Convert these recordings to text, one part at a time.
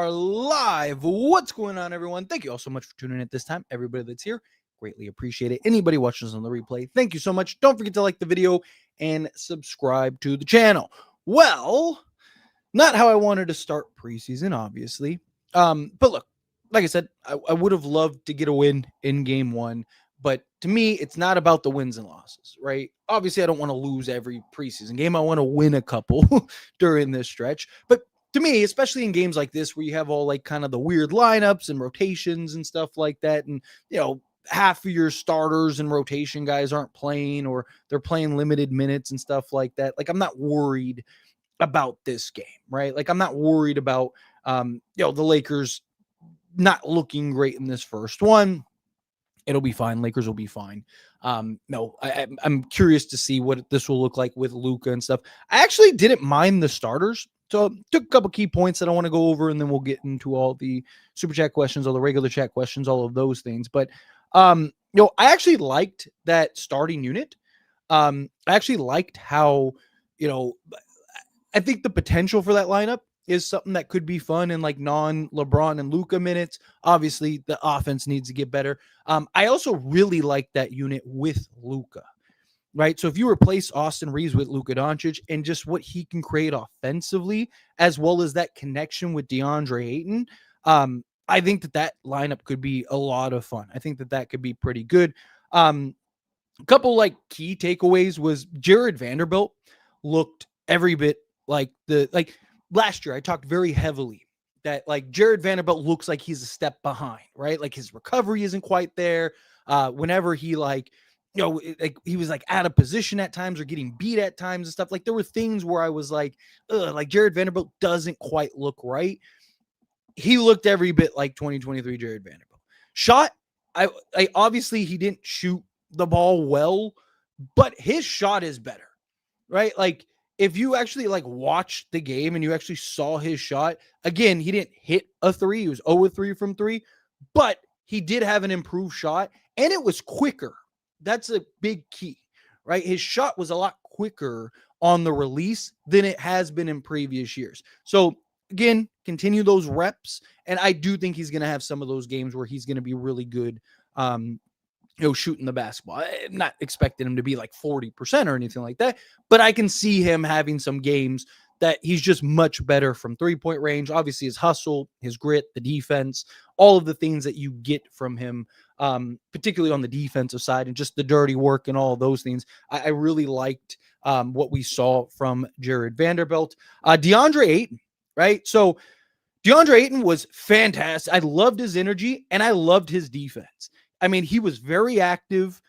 are live. What's going on, everyone? Thank you all so much for tuning in at this time. Everybody that's here, greatly appreciate it. Anybody watching us on the replay, thank you so much. Don't forget to like the video and subscribe to the channel. Well, not how I wanted to start preseason, obviously. But look, like I said, I would have loved to get a win in game one. But to me, it's not about the wins and losses, right? Obviously, I don't want to lose every preseason game. I want to win a couple during this stretch. But to me, especially in games like this, where you have all like kind of the weird lineups and rotations and stuff like that, and half of your starters and rotation guys aren't playing, or they're playing limited minutes and stuff like that. Like, I'm not worried about this game, right? Like, I'm not worried about the Lakers not looking great in this first one. It'll be fine. Lakers will be fine. I'm curious to see what this will look like with Luka and stuff. I actually didn't mind the starters. So took a couple key points that I want to go over, and then we'll get into all the super chat questions, all the regular chat questions, all of those things. But, I actually liked that starting unit. I actually liked how, I think the potential for that lineup is something that could be fun in like non-LeBron and Luka minutes. Obviously, the offense needs to get better. I also really like that unit with Luka, right? So if you replace Austin Reeves with Luka Doncic and just what he can create offensively, as well as that connection with DeAndre Ayton, I think that lineup could be a lot of fun. I think that could be pretty good. A couple like key takeaways was Jared Vanderbilt looked every bit like last year. I talked very heavily that like Jared Vanderbilt looks like he's a step behind, right? Like his recovery isn't quite there. Whenever he he was like out of position at times or getting beat at times and stuff. Like there were things where I was like, like Jared Vanderbilt doesn't quite look right. He looked every bit like 2023 Jared Vanderbilt. Shot, I obviously he didn't shoot the ball well, but his shot is better, right? Like if you actually like watched the game and you actually saw his shot, again, he didn't hit a three. He was 0-3 from three, but he did have an improved shot and it was quicker. That's a big key, right? His shot was a lot quicker on the release than it has been in previous years. So again, continue those reps. And I do think he's going to have some of those games where he's going to be really good, shooting the basketball. I'm not expecting him to be like 40% or anything like that, but I can see him having some games that he's just much better from 3-point range. Obviously his hustle, his grit, the defense, all of the things that you get from him, particularly on the defensive side and just the dirty work and all of those things. I really liked what we saw from Jared Vanderbilt. DeAndre Ayton, right? So DeAndre Ayton was fantastic. I loved his energy and I loved his defense. I mean, he was very active,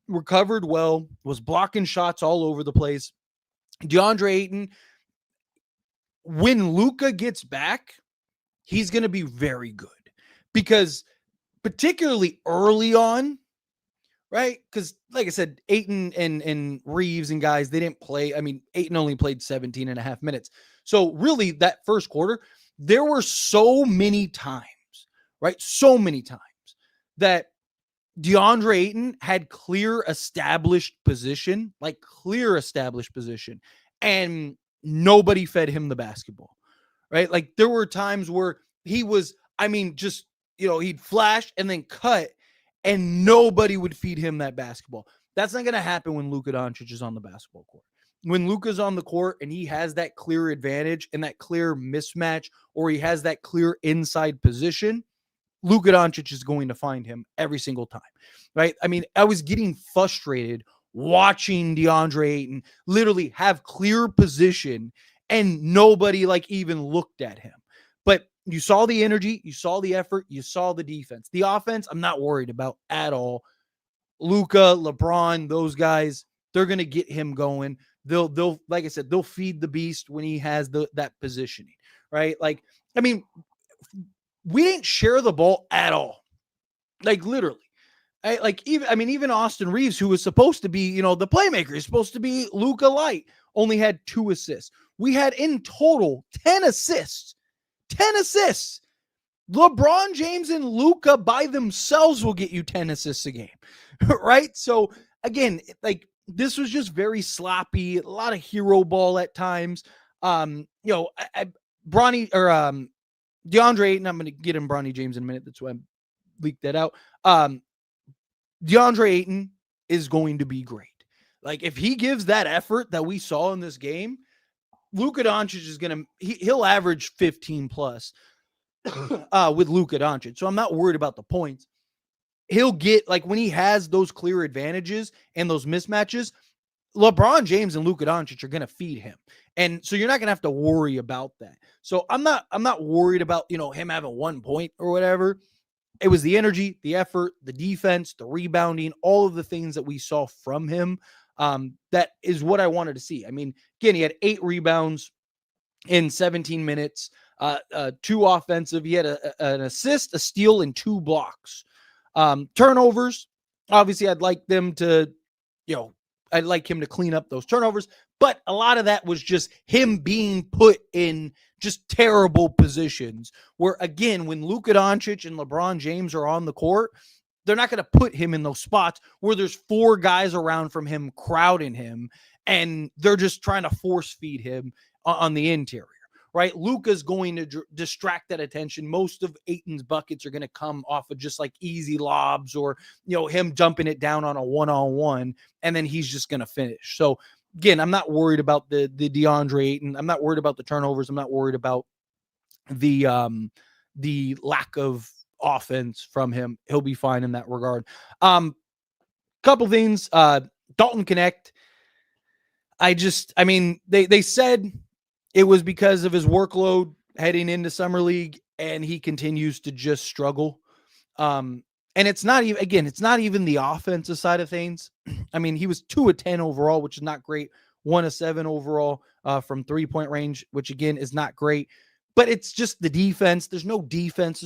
recovered well, was blocking shots all over the place. DeAndre Ayton, when Luka gets back, he's going to be very good because particularly early on, right? Because like I said, Ayton and Reeves and guys, they didn't play. I mean, Ayton only played 17 and a half minutes. So really that first quarter, there were so many times, right? So many times that DeAndre Ayton had clear established position, and nobody fed him the basketball, right? Like there were times where he was, he'd flash and then cut and nobody would feed him that basketball. That's not going to happen when Luka Doncic is on the basketball court. When Luka's on the court and he has that clear advantage and that clear mismatch, or he has that clear inside position, Luka Doncic is going to find him every single time, right? I mean, I was getting frustrated watching DeAndre Ayton literally have clear position and nobody like even looked at him. But you saw the energy, you saw the effort, you saw the defense. The offense, I'm not worried about at all. Luka, LeBron, those guys, they're going to get him going. They'll like I said, they'll feed the beast when he has that positioning, right? Like, I mean, we didn't share the ball at all. Like literally. Even Austin Reeves, who was supposed to be, the playmaker, is supposed to be Luka light, only had 2 assists. We had in total 10 assists. 10 assists. LeBron James and Luka by themselves will get you 10 assists a game, right? So again, like this was just very sloppy, a lot of hero ball at times. Bronny or DeAndre Ayton, I'm going to get him Bronny James in a minute. That's why I leaked that out. DeAndre Ayton is going to be great. Like, if he gives that effort that we saw in this game, Luka Doncic is going to, he'll average 15 plus with Luka Doncic. So I'm not worried about the points. He'll get, like, when he has those clear advantages and those mismatches, LeBron James and Luka Doncic are going to feed him. And so you're not going to have to worry about that. So I'm not worried about, him having 1 point or whatever. It was the energy, the effort, the defense, the rebounding, all of the things that we saw from him. That is what I wanted to see. I mean, again, he had 8 rebounds in 17 minutes, 2 offensive. He had an assist, a steal, and 2 blocks. Turnovers, obviously, I'd like them to, I'd like him to clean up those turnovers, but a lot of that was just him being put in just terrible positions where, again, when Luka Doncic and LeBron James are on the court, they're not going to put him in those spots where there's 4 guys around from him crowding him and they're just trying to force feed him on the interior, right? Luka's going to distract that attention. Most of Ayton's buckets are going to come off of just like easy lobs or, him jumping it down on a one-on-one, and then he's just going to finish. So again, I'm not worried about the DeAndre Ayton. I'm not worried about the turnovers. I'm not worried about the lack of offense from him. He'll be fine in that regard. Couple things. Dalton Knecht. They said it was because of his workload heading into summer league, and he continues to just struggle. And it's not even the offensive side of things. I mean, he was 2 of 10 overall, which is not great. 1 of 7 overall from 3-point range, which again is not great. But it's just the defense. There's no defense.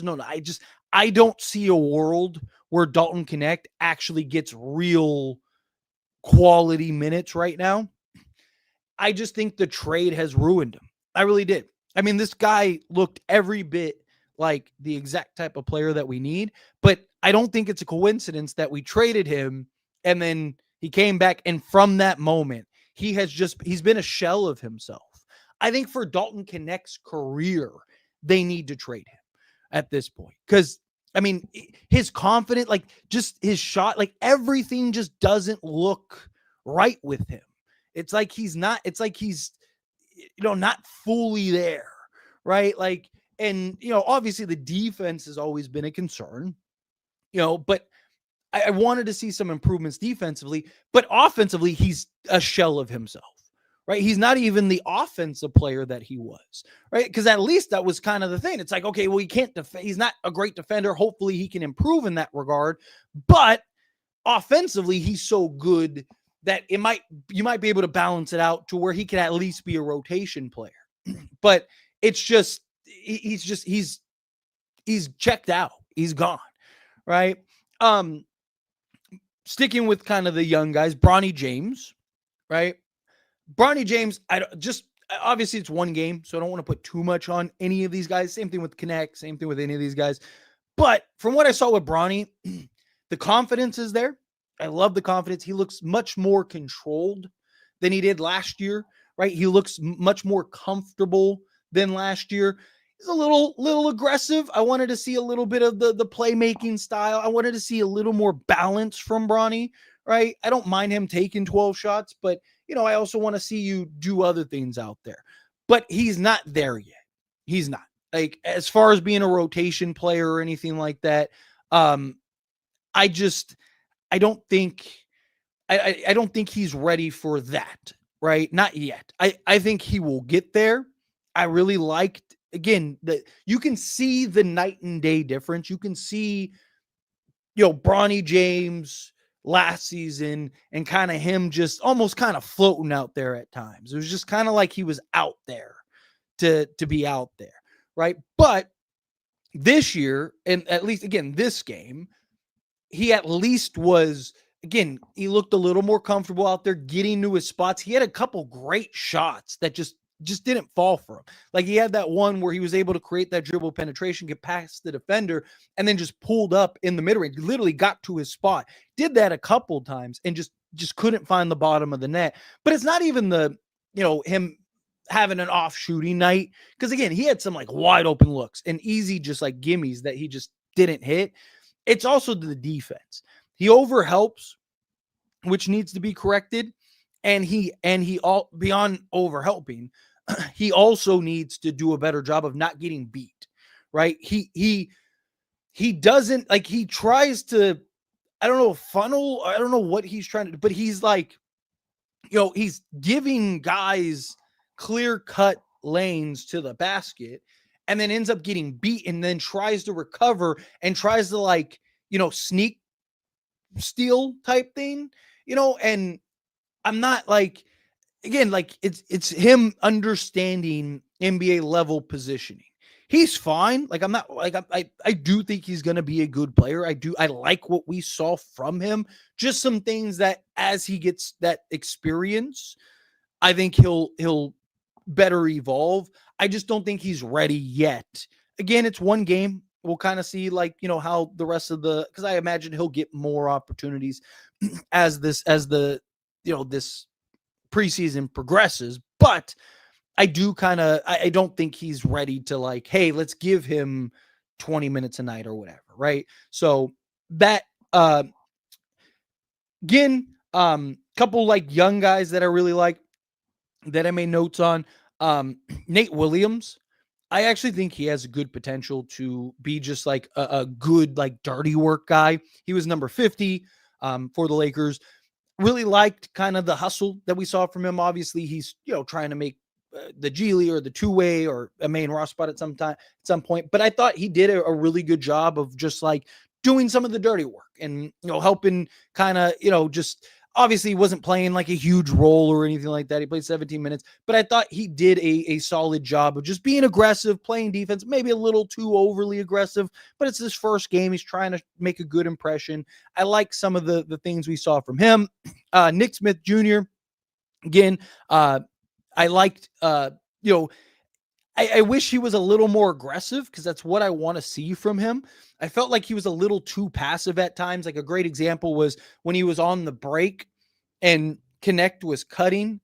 I don't see a world where Dalton Knecht actually gets real quality minutes right now. I just think the trade has ruined him. I really did. I mean, this guy looked every bit like the exact type of player that we need, but I don't think it's a coincidence that we traded him and then he came back, and from that moment, he's been a shell of himself. I think for Dalton Knecht's career, they need to trade him at this point. Because, I mean, his confidence, like just his shot, like everything just doesn't look right with him. It's like he's not fully there, right? Like, and, obviously the defense has always been a concern, but I wanted to see some improvements defensively, but offensively, he's a shell of himself. Right. He's not even the offensive player that he was. Right. Because at least that was kind of the thing. It's like, okay, well, he can't defend. He's not a great defender. Hopefully he can improve in that regard. But offensively, he's so good that you might be able to balance it out to where he can at least be a rotation player. But it's just, he's checked out. He's gone. Right. Sticking with kind of the young guys, Bronny James. Right. Bronny James, obviously it's 1 game, so I don't want to put too much on any of these guys. Same thing with Knecht, same thing with any of these guys. But from what I saw with Bronny, the confidence is there. I love the confidence. He looks much more controlled than he did last year, right? He looks much more comfortable than last year. He's a little aggressive. I wanted to see a little bit of the playmaking style. I wanted to see a little more balance from Bronny, right? I don't mind him taking 12 shots, but I also want to see you do other things out there. But he's not there yet. He's not. Like, as far as being a rotation player or anything like that, I don't think he's ready for that, right? Not yet. I think he will get there. I really liked, again, that you can see the night and day difference. You can see, Bronny James last season and kind of him just almost kind of floating out there at times. It was just kind of like he was out there to be out there, right? But this year, and at least again this game, he at least was, again, he looked a little more comfortable out there getting to his spots. He had a couple great shots that just didn't fall for him. Like, he had that one where he was able to create that dribble penetration, get past the defender, and then just pulled up in the mid-range, literally got to his spot. Did that a couple times and just couldn't find the bottom of the net. But it's not even him having an off shooting night. Because again, he had some like wide open looks and easy just like gimmies that he just didn't hit. It's also the defense. He overhelps, which needs to be corrected. And he all beyond overhelping, he also needs to do a better job of not getting beat. Right. He doesn't like, he tries to, I don't know, funnel. I don't know what he's trying to do, but he's like, he's giving guys clear cut lanes to the basket and then ends up getting beat and then tries to recover and tries to like, sneak steal type thing, and I'm not like, again, like it's him understanding NBA level positioning. He's fine. Like I'm not like I do think he's going to be a good player. I like what we saw from him. Just some things that as he gets that experience, I think he'll better evolve. I just don't think he's ready yet. Again, it's one game. We'll kind of see like, how the rest of because I imagine he'll get more opportunities as this preseason progresses, but I don't think he's ready to like, hey, let's give him 20 minutes a night or whatever. Right. So that, again, couple like young guys that I really like that I made notes on. Nate Williams, I actually think he has a good potential to be just like a good, like dirty work guy. He was number 50 for the Lakers. Really liked kind of the hustle that we saw from him. Obviously, he's trying to make the G League or the two-way or a main roster spot at some point. But I thought he did a really good job of just like doing some of the dirty work and helping kind of just. Obviously, he wasn't playing like a huge role or anything like that. He played 17 minutes, but I thought he did a solid job of just being aggressive, playing defense, maybe a little too overly aggressive, but it's his first game. He's trying to make a good impression. I like some of the things we saw from him. Nick Smith Jr., again, I liked, I wish he was a little more aggressive because that's what I want to see from him. I felt like he was a little too passive at times. Like a great example was when he was on the break and Knecht was cutting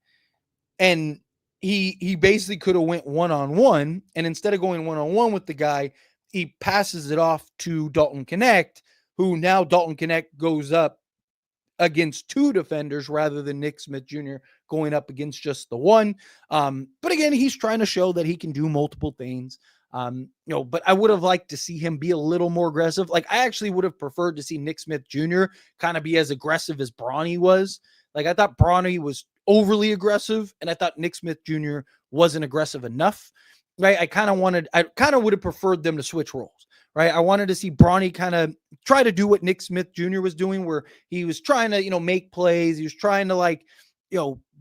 and he basically could have went one-on-one, and instead of going one-on-one with the guy, he passes it off to Dalton Knecht, who now Dalton Knecht goes up against two defenders rather than Nick Smith Jr. going up against just the one. But again, he's trying to show that he can do multiple things. But I would have liked to see him be a little more aggressive. Like I actually would have preferred to see Nick Smith Jr. kind of be as aggressive as Bronny was. Like I thought Bronny was overly aggressive and I thought Nick Smith Jr. wasn't aggressive enough. Right. I kind of would have preferred them to switch roles. Right. I wanted to see Bronny kind of try to do what Nick Smith Jr. was doing, where he was trying to, make plays. He was trying to like,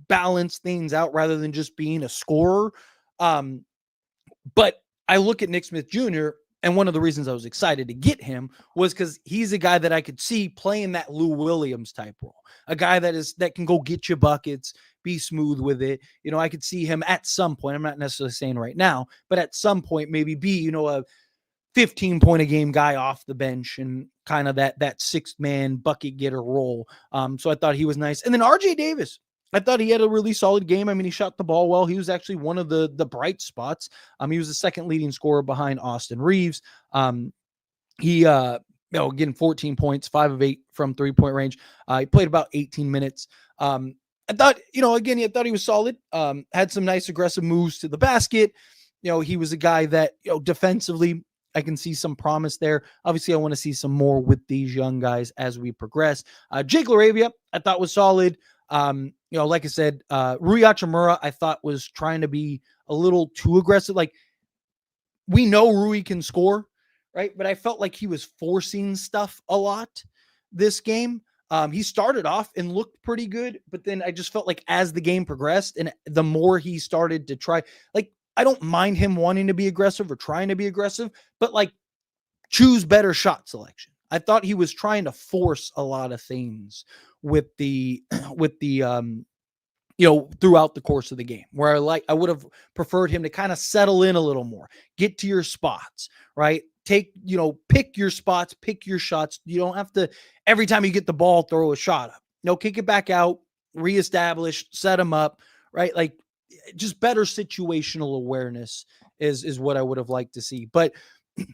balance things out rather than just being a scorer. But I look at Nick Smith Jr. and one of the reasons I was excited to get him was because he's a guy that I could see playing that Lou Williams type role, a guy that can go get you buckets, be smooth with it. I could see him at some point. I'm not necessarily saying right now, but at some point maybe be, a 15-point a game guy off the bench and kind of that sixth man bucket getter role. So I thought he was nice. And then RJ Davis, I thought he had a really solid game. I mean, he shot the ball well. He was actually one of the bright spots. He was the second leading scorer behind Austin Reeves. He getting 14 points, 5 of 8 from 3-point range. He played about 18 minutes. I thought, I thought he was solid. Had some nice aggressive moves to the basket. He was a guy that, defensively, I can see some promise there. Obviously, I want to see some more with these young guys as we progress. Jake LaRavia, I thought was solid. Like I said, Rui Hachimura, I thought was trying to be a little too aggressive. Like, we know Rui can score, right? But I felt like he was forcing stuff a lot this game. He started off and looked pretty good, but then I just felt like as the game progressed and the more he started to try, like, I don't mind him wanting to be aggressive or trying to be aggressive, but like choose better shot selection. I thought he was trying to force a lot of things with the throughout the course of the game, where I would have preferred him to kind of settle in a little more, get to your spots, right? Pick your spots, pick your shots. You don't have to, every time you get the ball, throw a shot up. Kick it back out, reestablish, set him up, right? Like, just better situational awareness is what I would have liked to see. But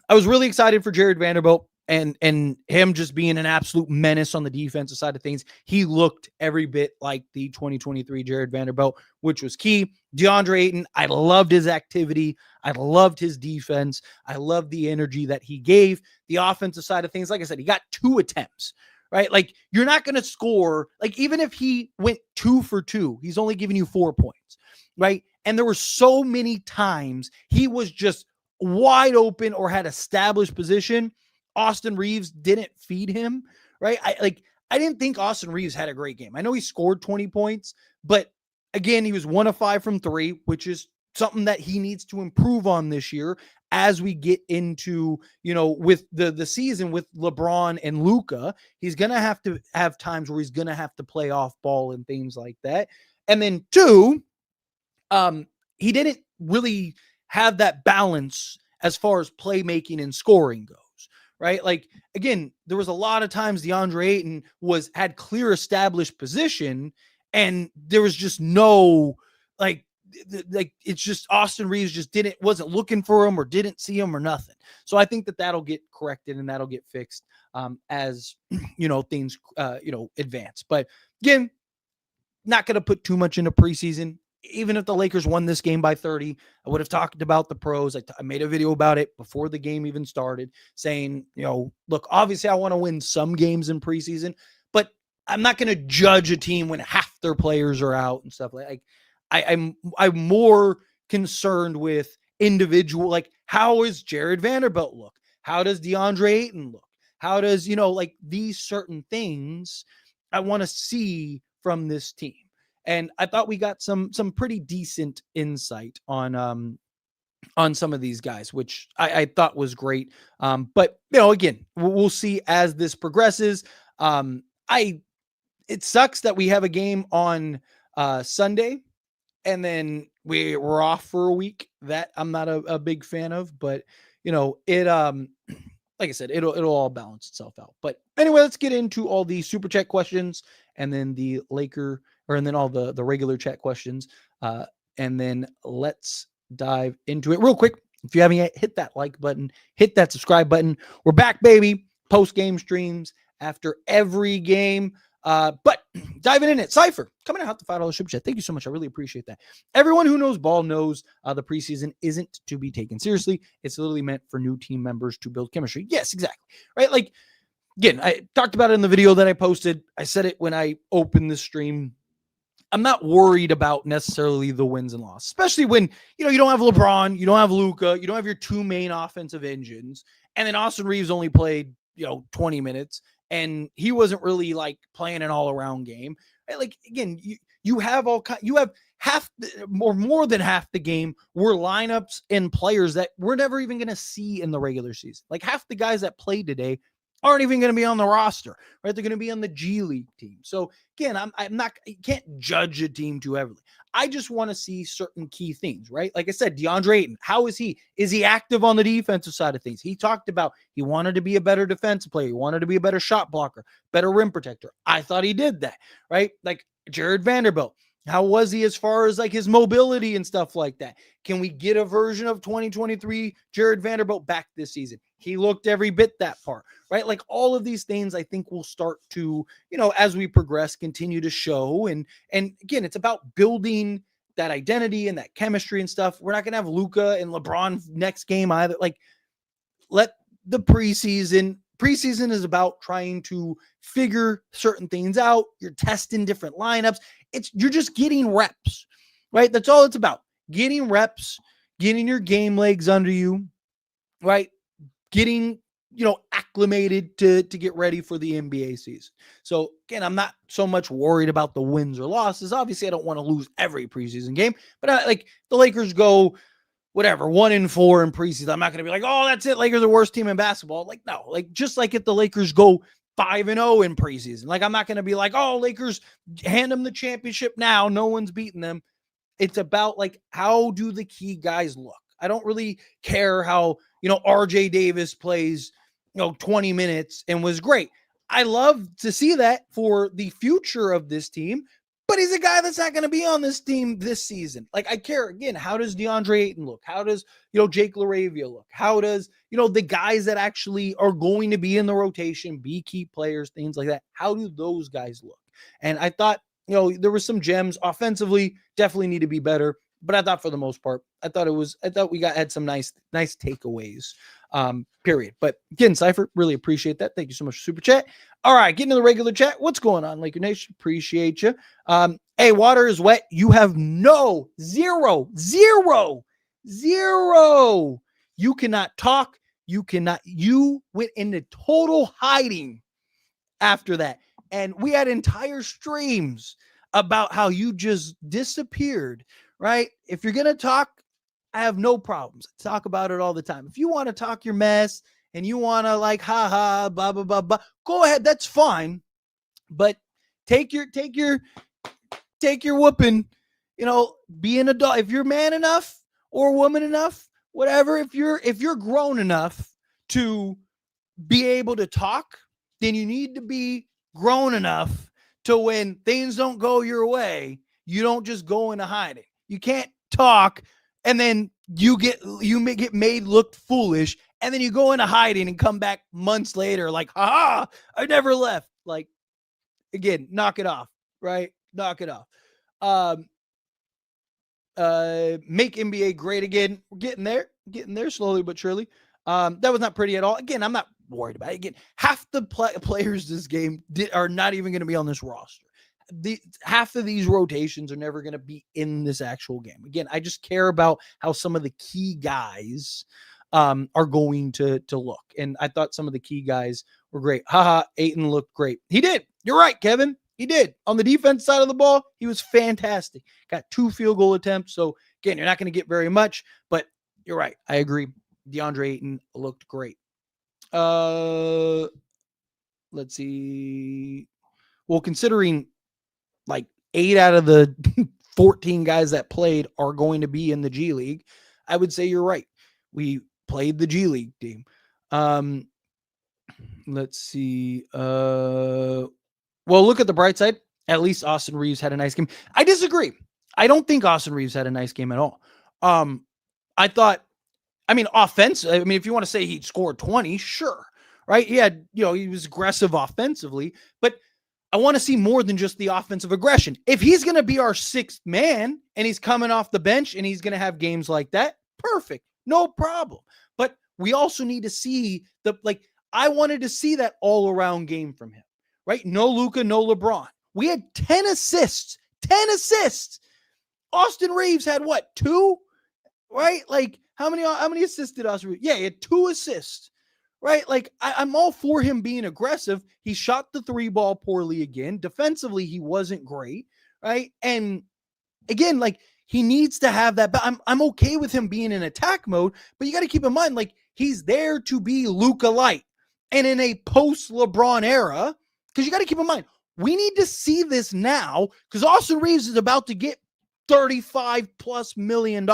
I was really excited for Jared Vanderbilt and him just being an absolute menace on the defensive side of things. He looked every bit like the 2023 Jared Vanderbilt, which was key. DeAndre Ayton, I loved his activity. I loved his defense. I loved the energy that he gave. The offensive side of things, like I said, he got 2 attempts, right? Like, you're not going to score. Like, even if he went 2 for 2, he's only giving you 4 points, right? And there were so many times he was just wide open or had established position. Austin Reeves didn't feed him, right? I didn't think Austin Reeves had a great game. I know he scored 20 points, but again, he was 1 of 5 from 3, which is something that he needs to improve on this year as we get into, with the season with LeBron and Luka. He's going to have times where he's going to have to play off ball and things like that. And then 2, he didn't really have that balance as far as playmaking and scoring goes, right? Like, again, there was a lot of times DeAndre Ayton had clear established position, and there was just no, like it's just Austin Reeves just wasn't looking for him or didn't see him or nothing. So I think that'll get corrected and that'll get fixed as things advance. But again, not going to put too much into preseason. Even if the Lakers won this game by 30, I would have talked about the pros. I made a video about it before the game even started, saying, look, obviously I want to win some games in preseason, but I'm not going to judge a team when half their players are out and stuff like. I'm more concerned with individual, like, how is Jared Vanderbilt look? How does DeAndre Ayton look? How does, these certain things I want to see from this team. And I thought we got some pretty decent insight on some of these guys, which I thought was great. But again, we'll see as this progresses. It sucks that we have a game on Sunday, and then we're off for a week. That I'm not a big fan of, but it like I said, it'll all balance itself out. But anyway, let's get into all the super chat questions, and then and then all the regular chat questions. And then let's dive into it real quick. If you haven't yet, hit that like button, hit that subscribe button. We're back, baby. Post-game streams after every game. But diving in it, Cypher coming out to $5 super chat. Thank you so much. I really appreciate that. Everyone who knows ball knows the preseason isn't to be taken seriously. It's literally meant for new team members to build chemistry. Yes, exactly. Right. Like, again, I talked about it in the video that I posted. I said it when I opened the stream. I'm not worried about necessarily the wins and losses, especially when, you don't have LeBron, you don't have Luka, you don't have your 2 main offensive engines. And then Austin Reeves only played, 20 minutes. And he wasn't really like playing an all-around game. Right? Like, again, you have half or more than half the game were lineups and players that we're never even going to see in the regular season. Like, half the guys that played today aren't even going to be on the roster, right? They're going to be on the G League team. So again, I'm not, you can't judge a team too heavily. I just want to see certain key things, right? Like I said, DeAndre Ayton, how is he? Is he active on the defensive side of things? He talked about he wanted to be a better defensive player. He wanted to be a better shot blocker, better rim protector. I thought he did that, right? Like Jared Vanderbilt. How was he as far as like his mobility and stuff like that? Can we get a version of 2023 Jared Vanderbilt back this season? He looked every bit that part, right? Like all of these things I think will start to, as we progress, continue to show. And again, it's about building that identity and that chemistry and stuff. We're not going to have Luka and LeBron next game either. Like, let the preseason is about trying to figure certain things out. You're testing different lineups. You're just getting reps, right? That's all it's about. Getting reps, getting your game legs under you, right? Getting, acclimated to get ready for the NBA season. So again, I'm not so much worried about the wins or losses. Obviously, I don't want to lose every preseason game, but like the Lakers go, 1-4 in preseason. I'm not going to be like, oh, that's it. Lakers are the worst team in basketball. Like, no, like just like if the Lakers go 5-0 in preseason, like I'm not going to be like, oh, Lakers hand them the championship now. No one's beating them. It's about like, how do the key guys look? I don't really care how, RJ Davis plays, 20 minutes and was great. I love to see that for the future of this team, but he's a guy that's not going to be on this team this season. Like, I care, again, how does DeAndre Ayton look? How does, Jake LaRavia look? How does, the guys that actually are going to be in the rotation, be key players, things like that, how do those guys look? And I thought, there were some gems offensively, definitely need to be better. But I thought for the most part, I thought we had some nice takeaways, period. But again, Cypher, really appreciate that. Thank you so much for Super Chat. All right, getting to the regular chat. What's going on, Laker Nation? Appreciate you. Hey, water is wet. You have zero. You cannot talk. You went into total hiding after that. And we had entire streams about how you just disappeared, right? If you're going to talk, I have no problems. I talk about it all the time. If you want to talk your mess and you want to blah, blah, blah, blah, go ahead. That's fine. But take your whooping, be an adult. If you're man enough or woman enough, whatever, if you're grown enough to be able to talk, then you need to be grown enough to when things don't go your way, you don't just go into hiding. You can't talk and then you may get made look foolish and then you go into hiding and come back months later like, I never left. Like, again, knock it off, right? Knock it off. Make NBA great again. We're getting there slowly but surely. That was not pretty at all. Again, I'm not worried about it. Again, half the players this game are not even going to be on this roster. Half of these rotations are never going to be in this actual game. Again, I just care about how some of the key guys are going to look. And I thought some of the key guys were great. Ayton looked great. He did. You're right, Kevin. He did. On the defense side of the ball, he was fantastic. Got 2 field goal attempts. So, again, you're not going to get very much, but you're right. I agree. DeAndre Ayton looked great. Let's see. Well, considering 8 out of the 14 guys that played are going to be in the G League, I would say you're right. We played the G League team. Let's see. Well, look at the bright side. At least Austin Reeves had a nice game. I disagree. I don't think Austin Reeves had a nice game at all. Offense. If you want to say he scored 20, sure. Right. He had, he was aggressive offensively, but I want to see more than just the offensive aggression. If he's going to be our 6th man and he's coming off the bench and he's going to have games like that, perfect. No problem. But we also need to see I wanted to see that all around game from him, right? No Luka, no LeBron. We had 10 assists. Austin Reeves had what? 2, right? How many assists did Austin Reeves? Yeah, he had 2 assists, right? I'm all for him being aggressive. He shot the 3 ball poorly again. Defensively, he wasn't great, right? And again, he needs to have that. But I'm okay with him being in attack mode, but you got to keep in mind, he's there to be Luka light. And in a post LeBron era, because you got to keep in mind, we need to see this now because Austin Reeves is about to get $35+ million.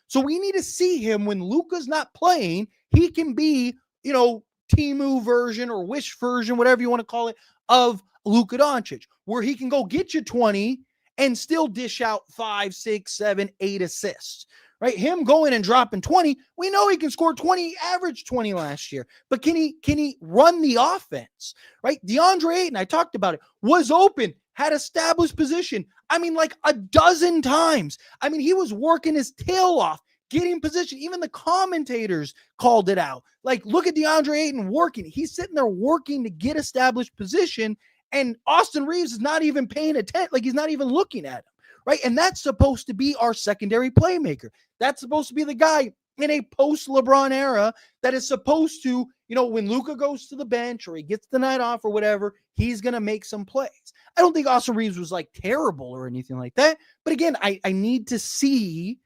So we need to see him when Luka's not playing. He can be, Timu version or Wish version, whatever you want to call it, of Luka Doncic, where he can go get you 20 and still dish out 5, 6, 7, 8 assists, right? Him going and dropping 20, we know he can score 20, average 20 last year, but can he run the offense, right? DeAndre Ayton, I talked about it, was open, had established position. A dozen times. He was working his tail off, getting position. Even the commentators called it out. Look at DeAndre Ayton working. He's sitting there working to get established position, and Austin Reeves is not even paying attention. He's not even looking at him, right? And that's supposed to be our secondary playmaker. That's supposed to be the guy in a post-LeBron era that is supposed to, when Luka goes to the bench or he gets the night off or whatever, he's going to make some plays. I don't think Austin Reeves was terrible or anything like that. But again, I need to see,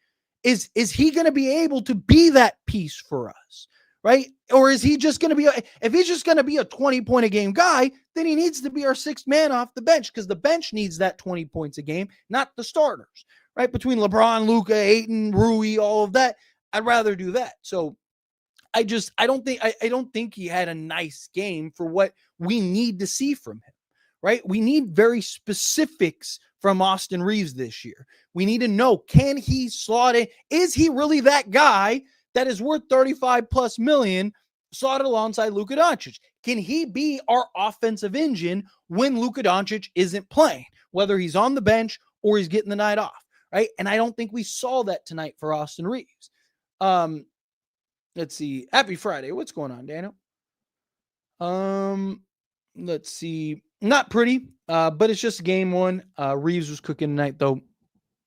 is he going to be able to be that piece for us, right? Or is he just going to be, if he's just going to be a 20-point a game guy, then he needs to be our 6th man off the bench because the bench needs that 20 points a game, not the starters, right? Between LeBron, Luka, Ayton, Rui, all of that, I'd rather do that. So I don't think he had a nice game for what we need to see from him, right? We need very specifics from Austin Reeves this year. We need to know, can he slot in? Is he really that guy that is worth 35 plus million slotted alongside Luka Doncic? Can he be our offensive engine when Luka Doncic isn't playing, whether he's on the bench or he's getting the night off, right? And I don't think we saw that tonight for Austin Reeves. Let's see. Happy Friday. What's going on, Daniel? Let's see. Not pretty, but it's just game one. Reeves was cooking tonight, though.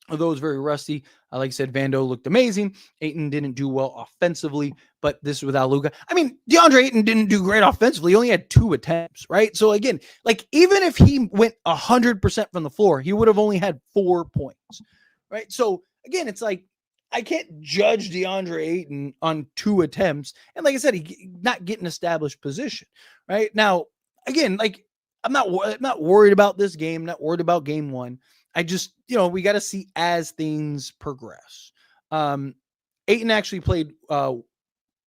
Although it was very rusty. Like I said, Vando looked amazing. Ayton didn't do well offensively, but this is without Luka. I mean, DeAndre Ayton didn't do great offensively. He only had 2 attempts, right? So again, like even if he went 100% from the floor, he would have only had 4 points, right? So again, it's like, I can't judge DeAndre Ayton on 2 attempts. And like I said, he not getting established position, right? Now, again, like I'm not worried about this game, not worried about game one. I just, we got to see as things progress. Ayton actually played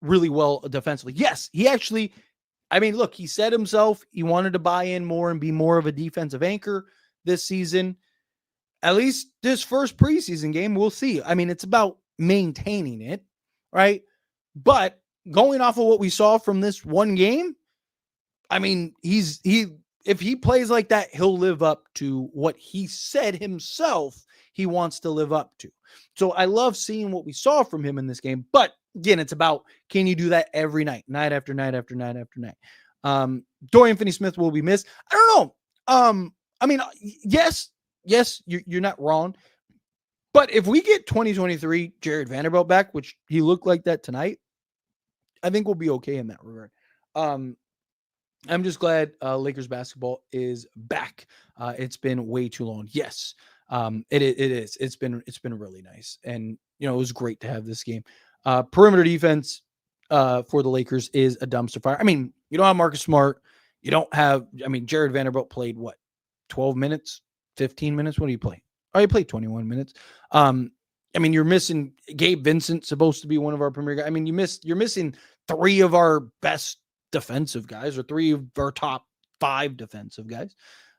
really well defensively. Yes, he actually, look, he said himself he wanted to buy in more and be more of a defensive anchor this season. At least this first preseason game, we'll see. It's about maintaining it, right? But going off of what we saw from this one game, if he plays like that, he'll live up to what he said himself he wants to live up to. So I love seeing what we saw from him in this game. But again, it's about, can you do that every night, night after night after night after night? Dorian Finney-Smith will be missed. I don't know. Yes, you're not wrong. But if we get 2023 Jared Vanderbilt back, which he looked like that tonight, I think we'll be okay in that regard. I'm just glad Lakers basketball is back. It's been way too long. Yes, it is. It's been really nice, and it was great to have this game. Perimeter defense for the Lakers is a dumpster fire. You don't have Marcus Smart. You don't have. Jared Vanderbilt played what, 12 minutes, 15 minutes. What do you play? Oh, he played 21 minutes. You're missing Gabe Vincent, supposed to be one of our premier guys. You're missing 3 of our best defensive guys, or 3 of our top 5 defensive guys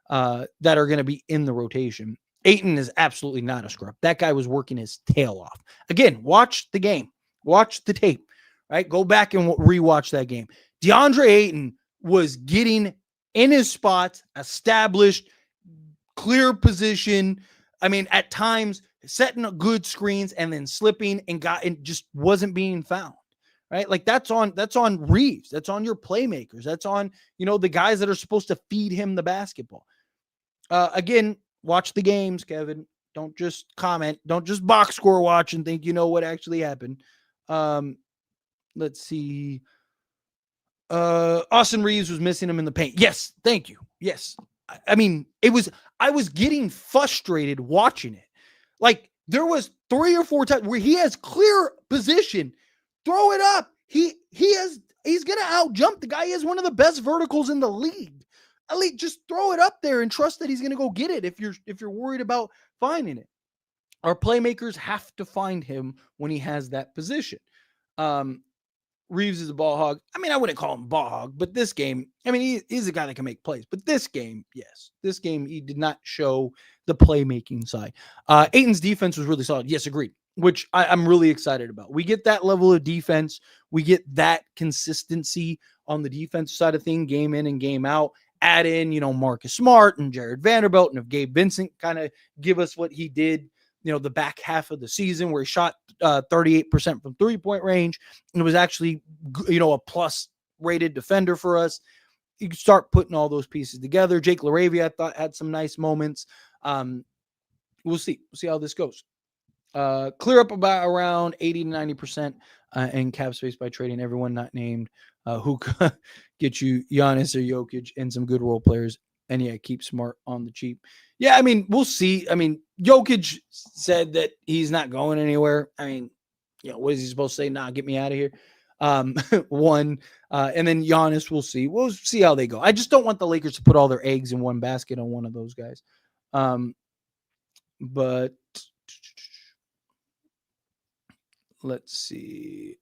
that are going to be in the rotation. Ayton is absolutely not a scrub. That guy was working his tail off. Again, watch the game. Watch the tape, right? Go back and rewatch that game. DeAndre Ayton was getting in his spots, established, clear position. At times setting good screens and then slipping and just wasn't being found. Right? Like that's on Reeves. That's on your playmakers. That's on, the guys that are supposed to feed him the basketball. Again, watch the games, Kevin. Don't just comment. Don't just box score watch and think you know what actually happened. Let's see. Austin Reeves was missing him in the paint. Yes. Thank you. Yes. I was getting frustrated watching it. Like there was 3 or 4 times where he has clear position. Throw it up. He's going to out-jump the guy. He has one of the best verticals in the league. Just throw it up there and trust that he's going to go get it if you're worried about finding it. Our playmakers have to find him when he has that position. Reeves is a ball hog. I wouldn't call him ball hog, but this game, he's a guy that can make plays. But this game, yes. This game, he did not show the playmaking side. Ayton's defense was really solid. Yes, agreed. Which I'm really excited about. We get that level of defense. We get that consistency on the defense side of thing, game in and game out. Add in, Marcus Smart and Jared Vanderbilt, and if Gabe Vincent kind of give us what he did, the back half of the season where he shot 38% from 3-point range, and it was actually, a plus rated defender for us. You can start putting all those pieces together. Jake LaRavia, I thought, had some nice moments. We'll see. We'll see how this goes. Clear up about around 80 to 90% in cap space by trading everyone not named who get you Giannis or Jokic and some good role players. And yeah, keep Smart on the cheap. Yeah, we'll see. Jokic said that he's not going anywhere. What is he supposed to say? Nah, get me out of here. And then Giannis, we'll see. We'll see how they go. I just don't want the Lakers to put all their eggs in one basket on one of those guys. But let's see.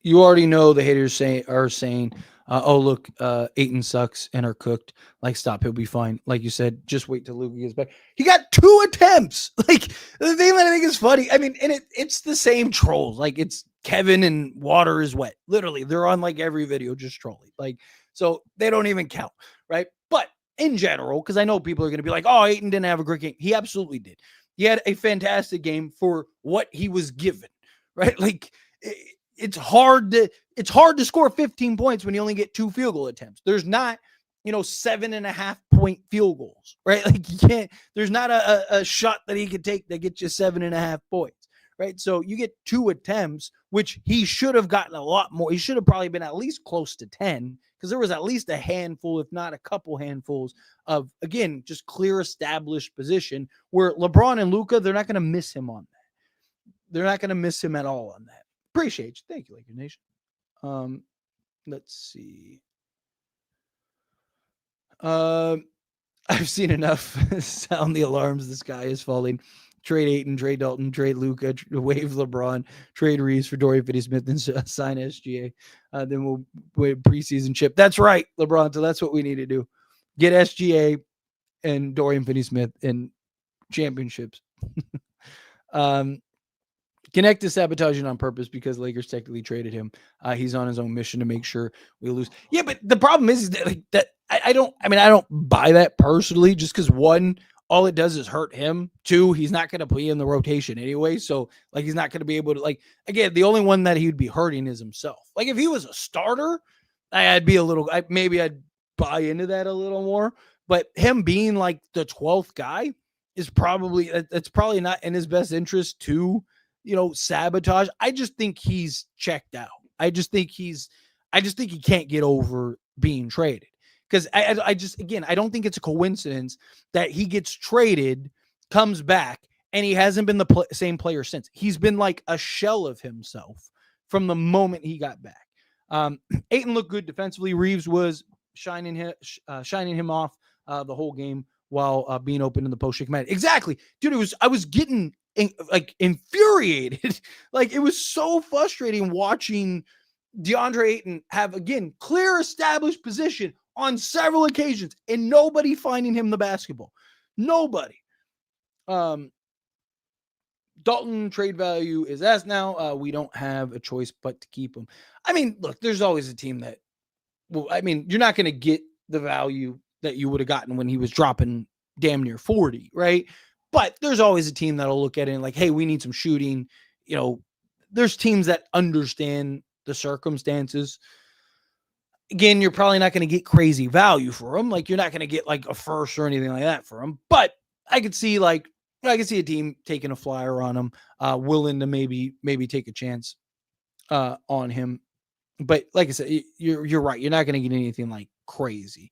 You already know the haters are saying Oh, look, Ayton sucks and are cooked. Like, stop. He'll be fine. Like you said, just wait till Luka gets back. He got 2 attempts. Like, the thing that I think is funny, I mean, and it's the same trolls. Like, it's Kevin and water is wet. Literally, they're on like every video just trolling. Like, so they don't even count, right? But in general, because I know people are going to be like, oh, Ayton didn't have a great game. He absolutely did. He had a fantastic game for what he was given, right? Like, it's hard to score 15 points when you only get 2 field goal attempts. There's not, 7.5 point field goals, right? Like, you can't, there's not a shot that he could take that gets you 7.5 points, right? So you get 2 attempts, which he should have gotten a lot more. He should have probably been at least close to 10, because there was at least a handful, if not a couple handfuls of, again, just clear established position where LeBron and Luka, they're not going to miss him on that. They're not going to miss him at all on that. Appreciate you. Thank you, Laker Nation. Let's see. I've seen enough. Sound the alarms. The sky is falling. Trade Ayton, trade Dalton, trade Luka, waive LeBron, trade Reeves for Dorian Finney-Smith, and sign SGA. Then we'll wait preseason chip. That's right, LeBron. So that's what we need to do. Get SGA and Dorian Finney-Smith and championships. Knecht is sabotaging on purpose because Lakers technically traded him. He's on his own mission to make sure we lose. Yeah, but the problem is that I don't buy that personally, just because, one, all it does is hurt him. 2, he's not going to play in the rotation anyway. So, like, he's not going to be able to, like, again, the only one that he would be hurting is himself. Like, if he was a starter, I'd be a little, maybe I'd buy into that a little more. But him being like the 12th guy is probably, that's probably not in his best interest to, sabotage. I just think he's checked out. I just think he can't get over being traded. Because I just, again, I don't think it's a coincidence that he gets traded, comes back, and he hasn't been the same player since. He's been like a shell of himself from the moment he got back. Ayton looked good defensively. Reeves was shining him off the whole game while being open in the post shake. Exactly, dude. I was getting infuriated. Like, it was so frustrating watching DeAndre Ayton have, again, clear established position on several occasions and nobody finding him the basketball. Nobody. Dalton trade value is as now. We don't have a choice but to keep him. I mean, look, there's always a team that, well, I mean, you're not going to get the value that you would have gotten when he was dropping damn near 40, right? But there's always a team that'll look at it and like, hey, we need some shooting. There's teams that understand the circumstances. Again, you're probably not going to get crazy value for him. Like, you're not going to get like a first or anything like that for him. But I could see a team taking a flyer on him, willing to maybe take a chance on him. But like I said, you're right. You're not going to get anything like crazy.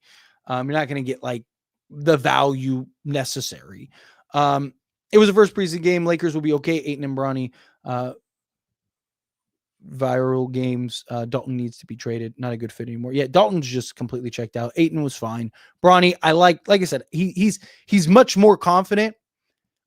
You're not going to get like the value necessary. It was the first preseason game. Lakers will be okay. Ayton and Bronny, viral games. Dalton needs to be traded. Not a good fit anymore. Yeah, Dalton's just completely checked out. Ayton was fine. Bronny, like I said, he's much more confident,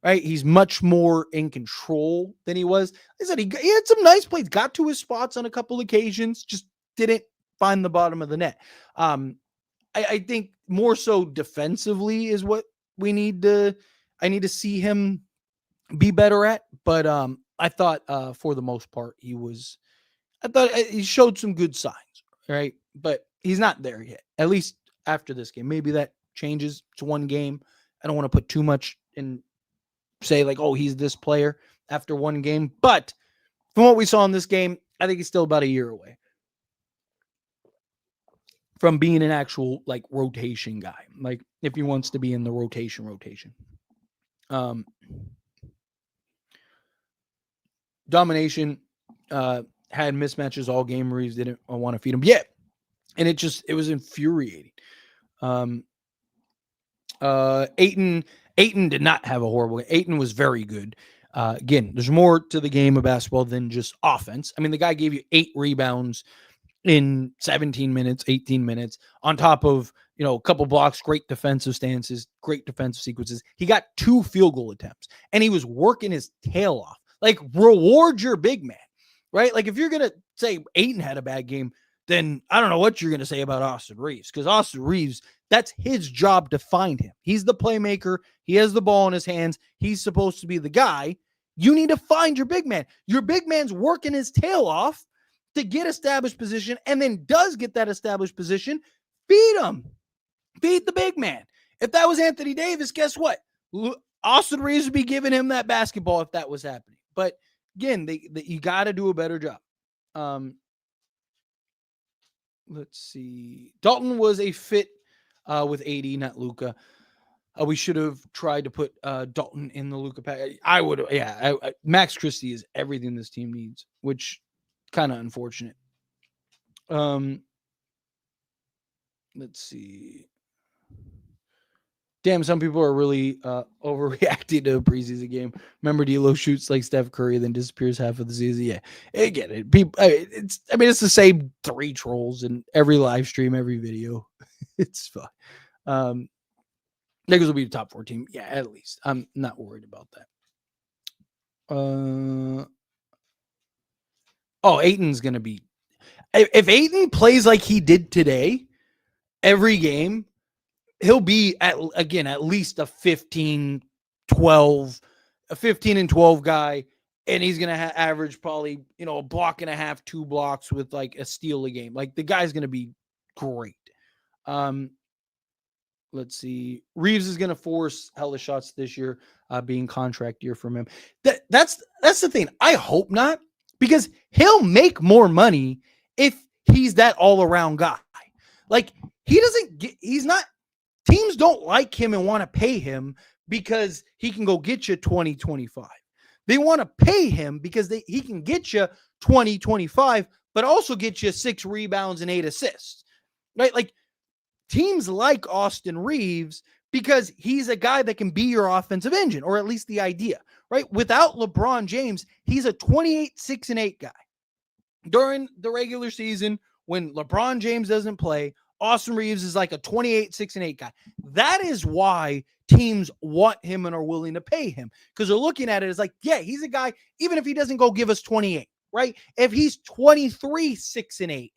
right? He's much more in control than he was. I said he had some nice plays, got to his spots on a couple occasions, just didn't find the bottom of the net. I think more so defensively is what I need to see him be better at. But I thought for the most part I thought he showed some good signs, right? But he's not there yet, at least after this game. Maybe that changes. It's one game. I don't want to put too much and say like, oh, he's this player after one game. But from what we saw in this game, I think he's still about a year away from being an actual like rotation guy. Like, if he wants to be in the rotation. Domination, had mismatches all game. Reeves didn't want to feed him yet. And it was infuriating. Ayton did not have a horrible game. Ayton was very good. Again, there's more to the game of basketball than just offense. I mean, the guy gave you 8 rebounds in 17 minutes, 18 minutes, on top of, a couple blocks, great defensive stances, great defensive sequences. He got 2 field goal attempts, and he was working his tail off. Like, reward your big man, right? Like, if you're going to say Ayton had a bad game, then I don't know what you're going to say about Austin Reeves, because Austin Reeves, that's his job to find him. He's the playmaker. He has the ball in his hands. He's supposed to be the guy. You need to find your big man. Your big man's working his tail off to get established position, and then does get that established position. Feed him. Feed the big man. If that was Anthony Davis, guess what? Austin Reeves would be giving him that basketball if that was happening. But again, you got to do a better job. Let's see. Dalton was a fit with AD, not Luka. We should have tried to put Dalton in the Luka pack. I would have. Yeah, Max Christie is everything this team needs, which kind of unfortunate. Let's see. Damn, some people are really overreacting to a preseason game. Remember, D'Lo shoots like Steph Curry, then disappears half of the season. Yeah, I get it. People, it's the same 3 trolls in every live stream, every video. It's fine. Lakers will be the top 4 team. Yeah, at least. I'm not worried about that. Ayton's gonna be. If Ayton plays like he did today, every game, he'll be at least a 15 and 12 guy, and he's going to average probably, a block and a half, 2 blocks with like a steal a game. Like, the guy's going to be great. Let's see. Reeves is going to force hella shots this year, being contract year from him. That's the thing. I hope not, because he'll make more money if he's that all-around guy. Like, teams don't like him and want to pay him because he can go get you 20, 25. They want to pay him because he can get you 20, 25, but also get you 6 rebounds and 8 assists, right? Like, teams like Austin Reeves because he's a guy that can be your offensive engine, or at least the idea, right? Without LeBron James, he's a 28, 6, and 8 guy. During the regular season, when LeBron James doesn't play, Austin Reeves is like a 28, 6, and 8 guy. That is why teams want him and are willing to pay him, because they're looking at it as like, yeah, he's a guy, even if he doesn't go give us 28, right? If he's 23, 6, and 8,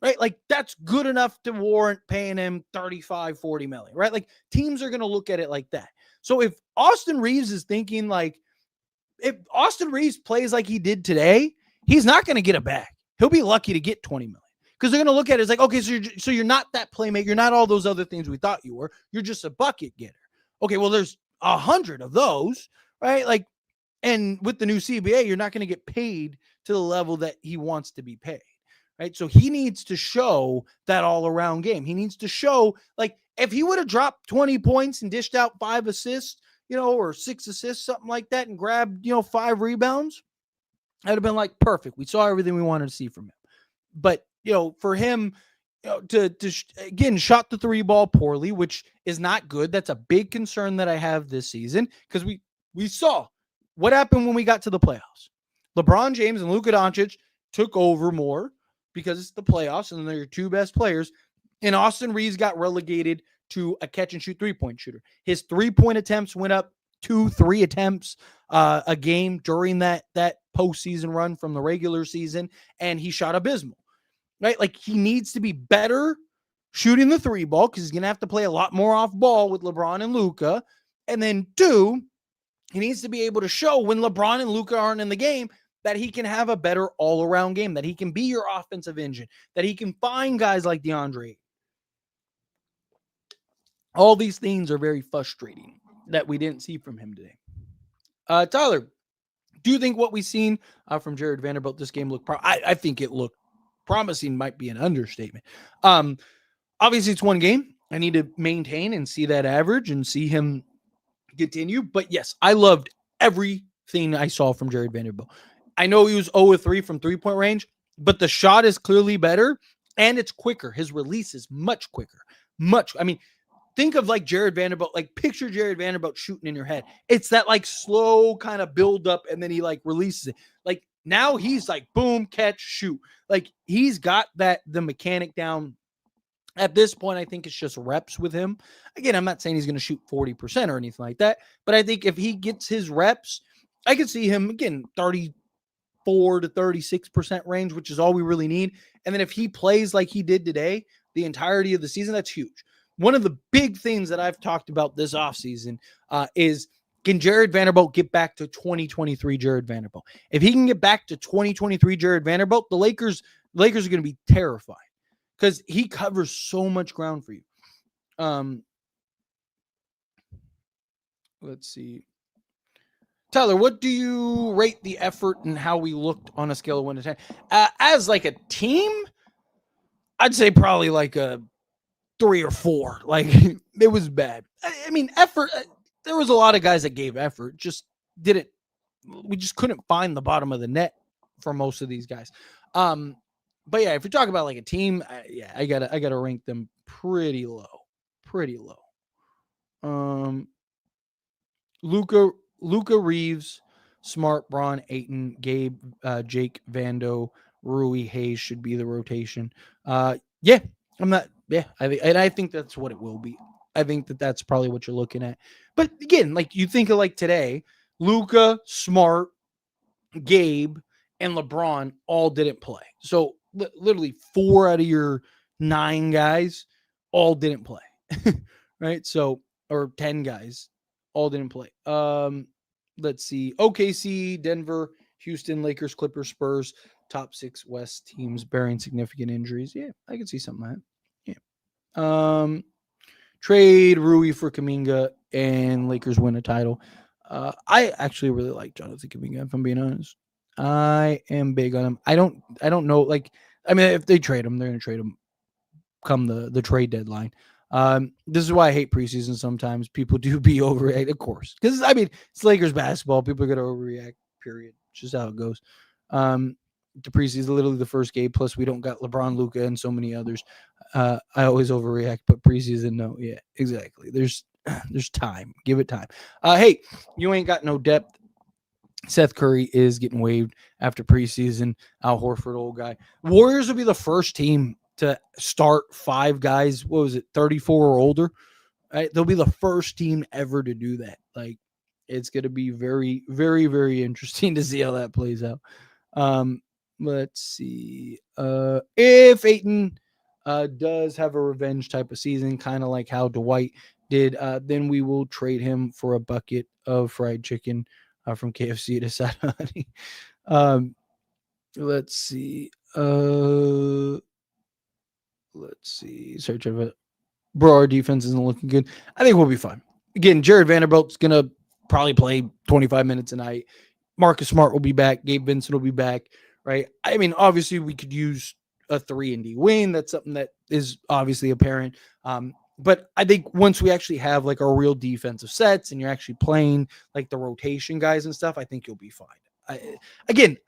right? Like, that's good enough to warrant paying him 35, 40 million, right? Like, teams are going to look at it like that. So if Austin Reeves is thinking like, if Austin Reeves plays like he did today, he's not going to get a bag. He'll be lucky to get 20 million. Because they're going to look at it as like, okay, so you're not that playmaker. You're not all those other things we thought you were. You're just a bucket getter. Okay, well, there's 100 of those, right? Like, and with the new CBA, you're not going to get paid to the level that he wants to be paid, right? So he needs to show that all-around game. He needs to show, like, if he would have dropped 20 points and dished out 5 assists, or 6 assists, something like that, and grabbed, 5 rebounds, I'd have been like, perfect. We saw everything we wanted to see from him. But for him to again, shot the 3 ball poorly, which is not good. That's a big concern that I have this season, because we saw what happened when we got to the playoffs. LeBron James and Luka Doncic took over more because it's the playoffs and they're your 2 best players. And Austin Reeves got relegated to a catch and shoot 3-point shooter. His 3-point attempts went up 2-3 attempts a game during that postseason run from the regular season, and he shot abysmal. Right? Like, he needs to be better shooting the 3 ball, because he's going to have to play a lot more off ball with LeBron and Luka. And then 2, he needs to be able to show when LeBron and Luka aren't in the game that he can have a better all-around game, that he can be your offensive engine, that he can find guys like DeAndre. All these things are very frustrating that we didn't see from him today. Tyler, do you think what we've seen from Jared Vanderbilt this game looked I think it looked promising, might be an understatement. Obviously it's 1 game. I need to maintain and see that average and see him continue. But yes, I loved everything I saw from Jared Vanderbilt. I know he was 0-3 from 3-point range, but the shot is clearly better and it's quicker. His release is much quicker. Think of like Jared Vanderbilt, like picture Jared Vanderbilt shooting in your head. It's that like slow kind of build up and then he like releases it. Like, now he's like, boom, catch, shoot. Like, he's got the mechanic down. At this point, I think it's just reps with him. Again, I'm not saying he's going to shoot 40% or anything like that, but I think if he gets his reps, I could see him, again, 30, 34 to 36% range, which is all we really need. And then if he plays like he did today, the entirety of the season, that's huge. One of the big things that I've talked about this offseason is, can Jared Vanderbilt get back to 2023 Jared Vanderbilt? If he can get back to 2023 Jared Vanderbilt, the Lakers are going to be terrified because he covers so much ground for you. Let's see. Tyler, what do you rate the effort and how we looked on a scale of 1 to 10? As like a team, I'd say probably like a 3 or 4. Like, it was bad. I mean, effort. There was a lot of guys that gave effort. We just couldn't find the bottom of the net for most of these guys. But yeah, if you're talking about like a team, I gotta rank them pretty low. Luka Reeves, Smart, Bron, Ayton, Gabe, Jake, Vando, Rui, Hayes should be the rotation. I think that's what it will be. I think that's probably what you're looking at. But again, like you think of like today, Luka, Smart, Gabe, and LeBron all didn't play. So literally 4 out of your 9 guys all didn't play. Right? So, or 10 guys all didn't play. Let's see. OKC, Denver, Houston, Lakers, Clippers, Spurs, top 6 West teams bearing significant injuries. Yeah, I can see something like that. Yeah. Trade Rui for Kuminga and Lakers win a title. I actually really like Jonathan Kuminga, if I'm being honest. I am big on him. I don't know. Like, I mean, if they trade him, they're going to trade him come the trade deadline. This is why I hate preseason sometimes. People do be overreact, of course. Because, I mean, it's Lakers basketball. People are going to overreact, period. It's just how it goes. The preseason is literally the first game. Plus, we don't got LeBron, Luka, and so many others. I always overreact, but preseason, no. Yeah, exactly. There's time. Give it time. Hey, you ain't got no depth. Seth Curry is getting waived after preseason. Al Horford, old guy. Warriors will be the first team to start 5 guys. What was it, 34 or older? Right? They'll be the first team ever to do that. Like, it's going to be very, very, very interesting to see how that plays out. Let's see. If Ayton does have a revenge type of season, kind of like how Dwight did, then we will trade him for a bucket of fried chicken from KFC to Sada Honey. Let's see. Search of it. Bro, our defense isn't looking good. I think we'll be fine. Again, Jared Vanderbilt's going to probably play 25 minutes a night. Marcus Smart will be back. Gabe Vincent will be back, right? I mean, obviously, we could use a 3-and-D wing. That's something that is obviously apparent. But I think once we actually have like our real defensive sets and you're actually playing like the rotation guys and stuff, I think you'll be fine.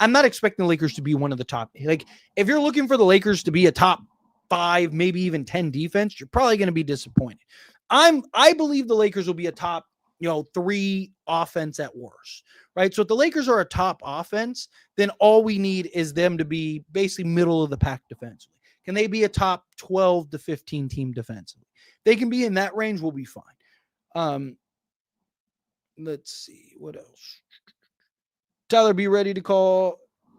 I'm not expecting the Lakers to be one of the top. Like, if you're looking for the Lakers to be a top 5, maybe even 10 defense, you're probably going to be disappointed. I believe the Lakers will be a top, 3 offense at worst, right? So if the Lakers are a top offense, then all we need is them to be basically middle of the pack defensively. Can they be a top 12 to 15 team defensively? They can be in that range, we'll be fine. Let's see what else. Tyler, be ready to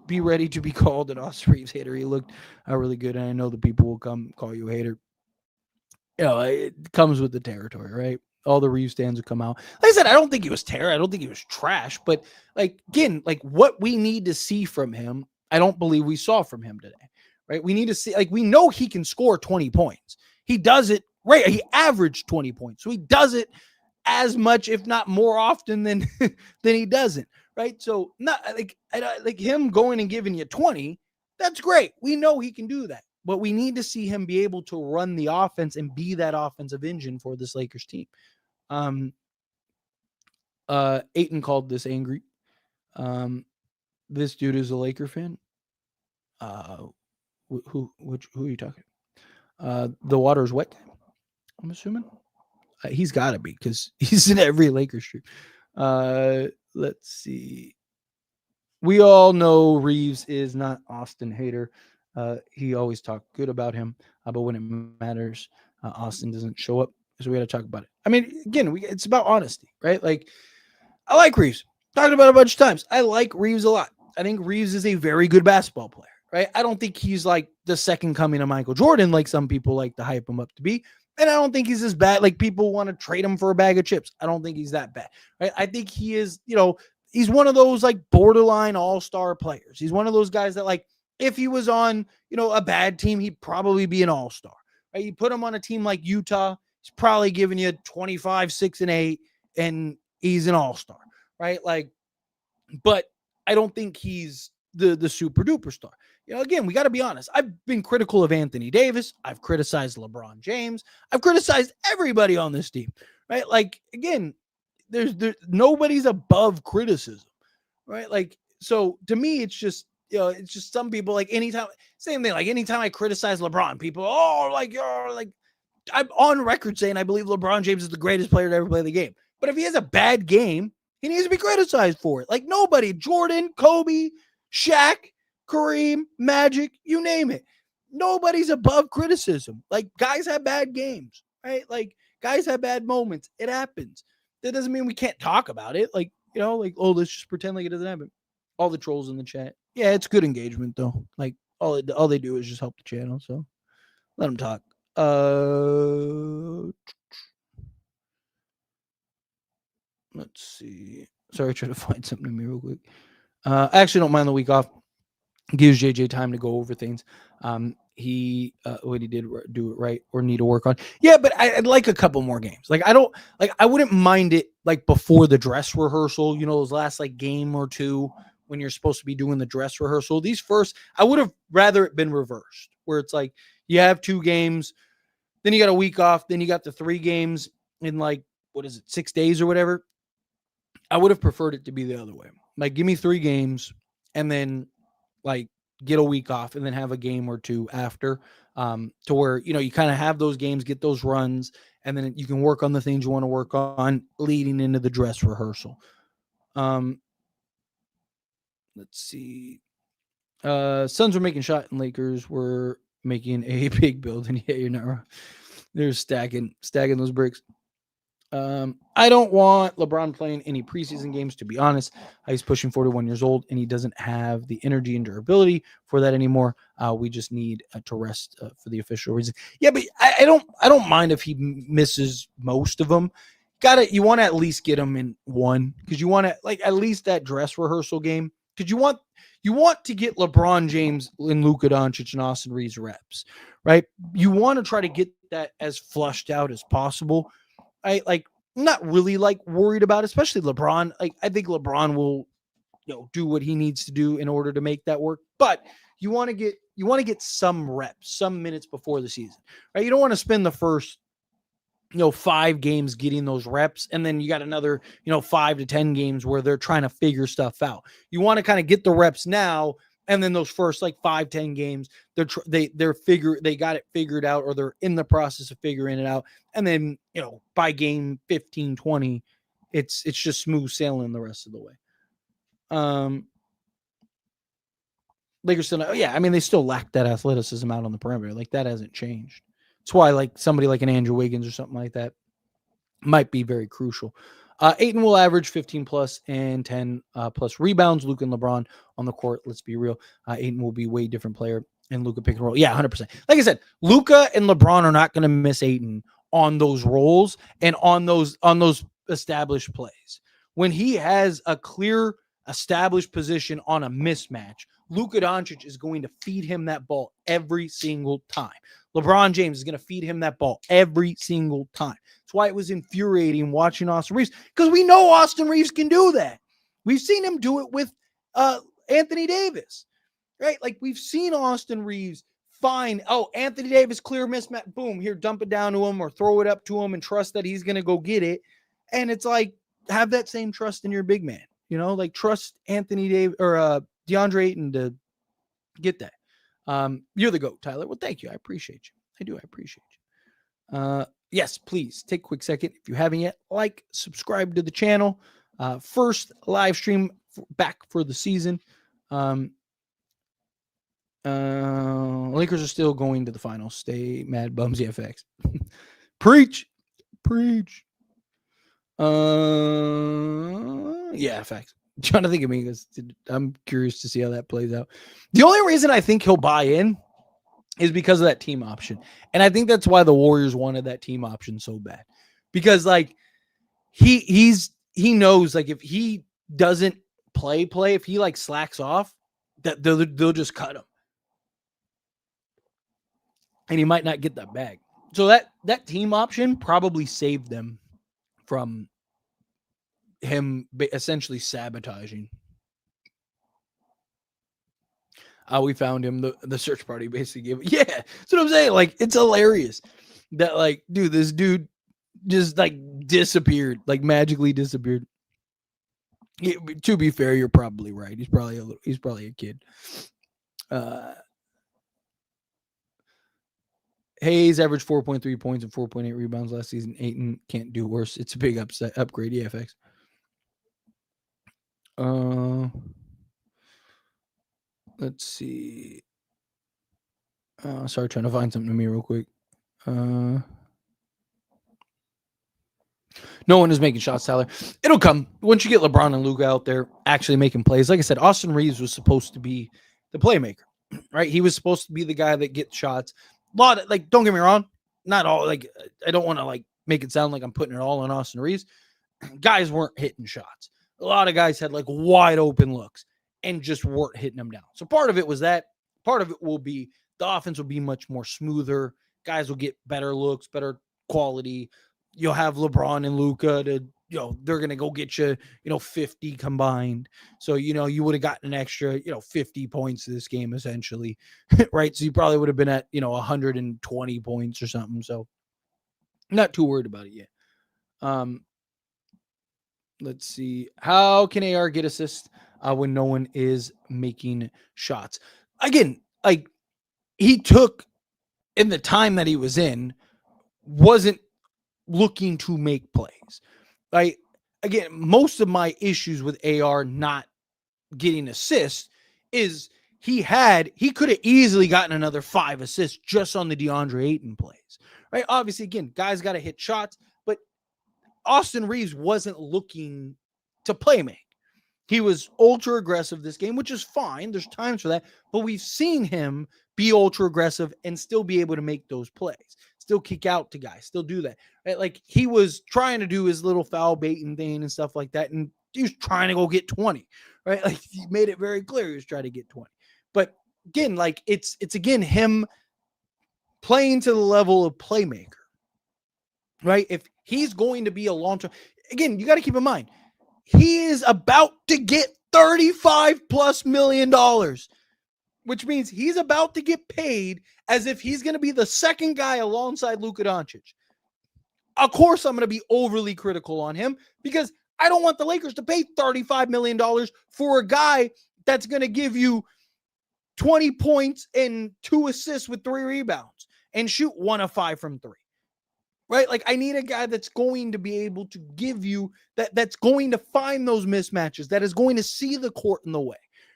be called an Austin Reeves hater. He looked really good, and I know the people will come call you a hater. It comes with the territory, right? All the Reeves stands will come out. Like I said, I don't think he was terrible. I don't think he was trash. But again, what we need to see from him, I don't believe we saw from him today, right? We need to see, we know he can score 20 points. He does it, right? He averaged 20 points. So he does it as much, if not more often than he doesn't, right? So not like him going and giving you 20, that's great. We know he can do that. But we need to see him be able to run the offense and be that offensive engine for this Lakers team. Ayton called this angry. This dude is a Laker fan. Who are you talking? The water's wet. I'm assuming. He's got to be because he's in every Lakers stream. Let's see. We all know Reeves is not Austin hater. He always talked good about him, but when it matters, Austin doesn't show up. So we got to talk about it. I mean, again, it's about honesty, right? Like, I like Reeves. Talked about it a bunch of times. I like Reeves a lot. I think Reeves is a very good basketball player, right? I don't think he's like the second coming of Michael Jordan, like some people like to hype him up to be. And I don't think he's as bad. Like people want to trade him for a bag of chips. I don't think he's that bad, right? I think he is, he's one of those like borderline all-star players. He's one of those guys that like, if he was on, a bad team, he'd probably be an all-star, right? You put him on a team like Utah, he's probably giving you 25, 6, and 8, and he's an all-star, right? Like, but I don't think he's the super duper star. Again, we got to be honest. I've been critical of Anthony Davis. I've criticized LeBron James. I've criticized everybody on this team, right? Like, again, there's nobody's above criticism, right? Like, so to me, it's just, it's just some people like anytime, same thing. Like anytime I criticize LeBron, people, you're like, I'm on record saying I believe LeBron James is the greatest player to ever play the game. But if he has a bad game, he needs to be criticized for it. Like nobody, Jordan, Kobe, Shaq, Kareem, Magic, you name it. Nobody's above criticism. Like guys have bad games, right? Like guys have bbad moments. It happens. That doesn't mean we can't talk about it. Like, let's just pretend like it doesn't happen. All the trolls in the chat. Yeah, it's good engagement though. Like all they do is just help the channel. So let them talk. Let's see. Sorry, try to find something to me real quick. I actually don't mind the week off. Gives JJ time to go over things. He what he did do it right or need to work on. Yeah, but I'd like a couple more games. Like I wouldn't mind it like before the dress rehearsal. Those last like game or two when you're supposed to be doing the dress rehearsal. These first, I would have rather it been reversed, where it's like you have 2 games, then you got a week off, then you got the 3 games in like 6 days or whatever. I would have preferred it to be the other way. Like give me 3 games and then like get a week off and then have a game or 2 after, to where, you kind of have those games, get those runs, and then you can work on the things you want to work on leading into the dress rehearsal. Let's see. Suns were making shot and Lakers were making a big build. And yeah, you're not wrong. They're stacking those bricks. I don't want LeBron playing any preseason games, to be honest. He's pushing 41 years old and he doesn't have the energy and durability for that anymore. We just need to rest for the official reason. Yeah, but I don't mind if he misses most of them. You want to at least get him in one, because you want to like at least that dress rehearsal game, because you want to get LeBron James and Luka Doncic and Austin Reeves reps, right? You want to try to get that as flushed out as possible. I'm not really like worried about, especially LeBron. Like I think LeBron will, do what he needs to do in order to make that work. But you want to get some reps, some minutes before the season, right? You don't want to spend the first, 5 games getting those reps, and then you got another, 5 to 10 games where they're trying to figure stuff out. You want to kind of get the reps now. And then those first like 5-10 games, they got it figured out, or they're in the process of figuring it out. And then, by game 15, 20, it's just smooth sailing the rest of the way. Lakers still, yeah, I mean, they still lack that athleticism out on the perimeter. Like that hasn't changed. That's why like somebody like an Andrew Wiggins or something like that might be very crucial. Ayton will average 15 plus and 10 plus rebounds. Luka and LeBron on the court. Let's be real. Ayton will be a way different player, and Luka pick and roll. Yeah, 100%. Like I said, Luka and LeBron are not going to miss Ayton on those roles and on those established plays. When he has a clear established position on a mismatch, Luka Doncic is going to feed him that ball every single time. LeBron James is going to feed him that ball every single time. That's why it was infuriating watching Austin Reeves, because we know Austin Reeves can do that. We've seen him do it with Anthony Davis, right? Like we've seen Austin Reeves find, Anthony Davis, clear mismatch, boom, here, dump it down to him or throw it up to him and trust that he's going to go get it. And it's like, have that same trust in your big man, like trust Anthony Davis or DeAndre Ayton to get that. You're the GOAT, Tyler. Well, thank you. I appreciate you. I do. I appreciate you. Yes, please take a quick second. If you haven't yet, subscribe to the channel. First live stream back for the season. Lakers are still going to the finals. Stay mad, bums. Yeah, facts. Preach. Yeah, facts. trying to think of me because I'm curious to see how that plays out. The only reason I think he'll buy in is because of that team option. And I think that's why the Warriors wanted that team option so bad. Because like he knows like if he doesn't play, if he like slacks off, that they'll just cut him. And he might not get that bag. So that team option probably saved them from him essentially sabotaging. We found him. The search party basically gave. Yeah, that's what I'm saying. Like, it's hilarious that like, dude, this dude just like disappeared, like magically disappeared. To be fair, you're probably right. He's probably a kid. Hayes averaged 4.3 points and 4.8 rebounds last season. Ayton can't do worse. It's a big upgrade. Yeah, FX. Let's see. Sorry, trying to find something to me real quick. No one is making shots, Tyler. It'll come once you get LeBron and Luka out there actually making plays. Like I said, Austin Reeves was supposed to be the playmaker, right? He was supposed to be the guy that gets shots. A lot of, like, don't get me wrong, not all. Like, I don't want to like make it sound like I'm putting it all on Austin Reeves. Guys weren't hitting shots. A lot of guys had like wide open looks and just weren't hitting them down. So part of it was that. Part of it will be the offense will be much more smoother. Guys will get better looks, better quality. You'll have LeBron and Luka to, they're going to go get you, 50 combined. So, you would have gotten an extra, 50 points this game essentially, right? So you probably would have been at, 120 points or something. So not too worried about it yet. Let's see. How can AR get assists when no one is making shots? Again, like he took in the time that he was in, wasn't looking to make plays. Like, again, most of my issues with AR not getting assists is he could have easily gotten another 5 assists just on the DeAndre Ayton plays, right? Obviously, again, guys got to hit shots, but Austin Reeves wasn't looking to play make. He was ultra aggressive this game, which is fine. There's times for that, but we've seen him be ultra aggressive and still be able to make those plays, still kick out to guys, still do that. Right? Like he was trying to do his little foul baiting thing and stuff like that, and he was trying to go get 20. Right? Like he made it very clear he was trying to get 20. But again, like it's again him playing to the level of playmaker. Right? If he's going to be a long-term, again, you got to keep in mind, he is about to get $35+ million, which means he's about to get paid as if he's going to be the second guy alongside Luka Doncic. Of course, I'm going to be overly critical on him because I don't want the Lakers to pay $35 million for a guy that's going to give you 20 points and 2 assists with 3 rebounds and shoot 1 of 5 from 3. Right? Like I need a guy that's going to be able to give you that's going to find those mismatches, that is going to see the court in the way.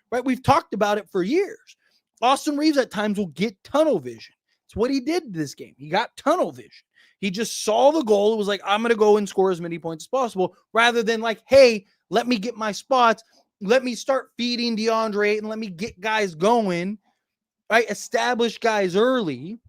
Right? We've talked about it for years. Austin Reeves at times will get tunnel vision. It's what he did this game. He got tunnel vision. He just saw the goal. It was like, I'm going to go and score as many points as possible, rather than like, hey, let me get my spots. Let me start feeding DeAndre Ayton. Let me get guys going, right? Establish guys early.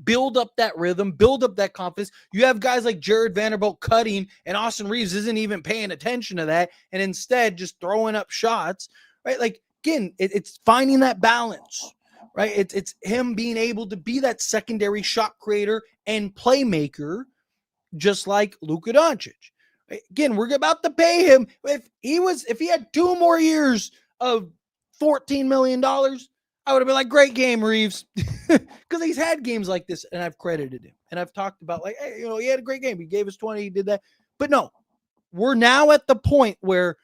Build up that rhythm, build up that confidence. You have guys like Jared Vanderbilt cutting, and Austin Reeves isn't even paying attention to that, and instead just throwing up shots, right? Like, again, it's finding that balance, right? It's him being able to be that secondary shot creator and playmaker, just like Luka Doncic. Right? Again, we're about to pay him. If he had 2 more years of $14 million, I would have been like, great game, Reeves. Because he's had games like this, and I've credited him. And I've talked about, like, hey, he had a great game. He gave us 20. He did that. But no, we're now at the point where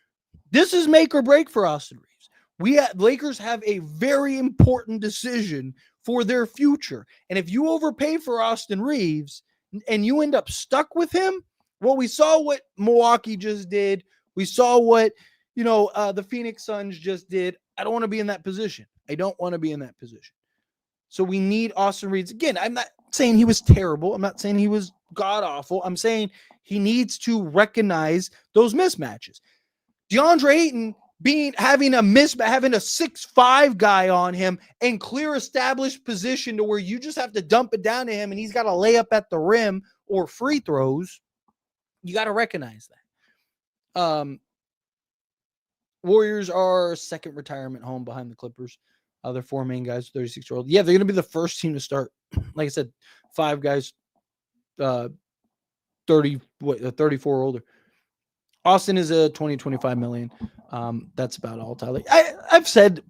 this is make or break for Austin Reeves. Lakers have a very important decision for their future. And if you overpay for Austin Reeves and you end up stuck with him, well, we saw what Milwaukee just did. We saw what, the Phoenix Suns just did. I don't want to be in that position. I don't want to be in that position. So we need Austin Reeves. Again, I'm not saying he was terrible. I'm not saying he was god-awful. I'm saying he needs to recognize those mismatches. DeAndre Ayton having a 6'5" guy on him and clear established position to where you just have to dump it down to him and he's got to lay up at the rim or free throws. You got to recognize that. Warriors are second retirement home behind the Clippers. Their four main guys, 36-year-old. Yeah, they're going to be the first team to start. Like I said, 5 guys, 34 or older. Austin is a 20-25 million. That's about all, Tyler. I've said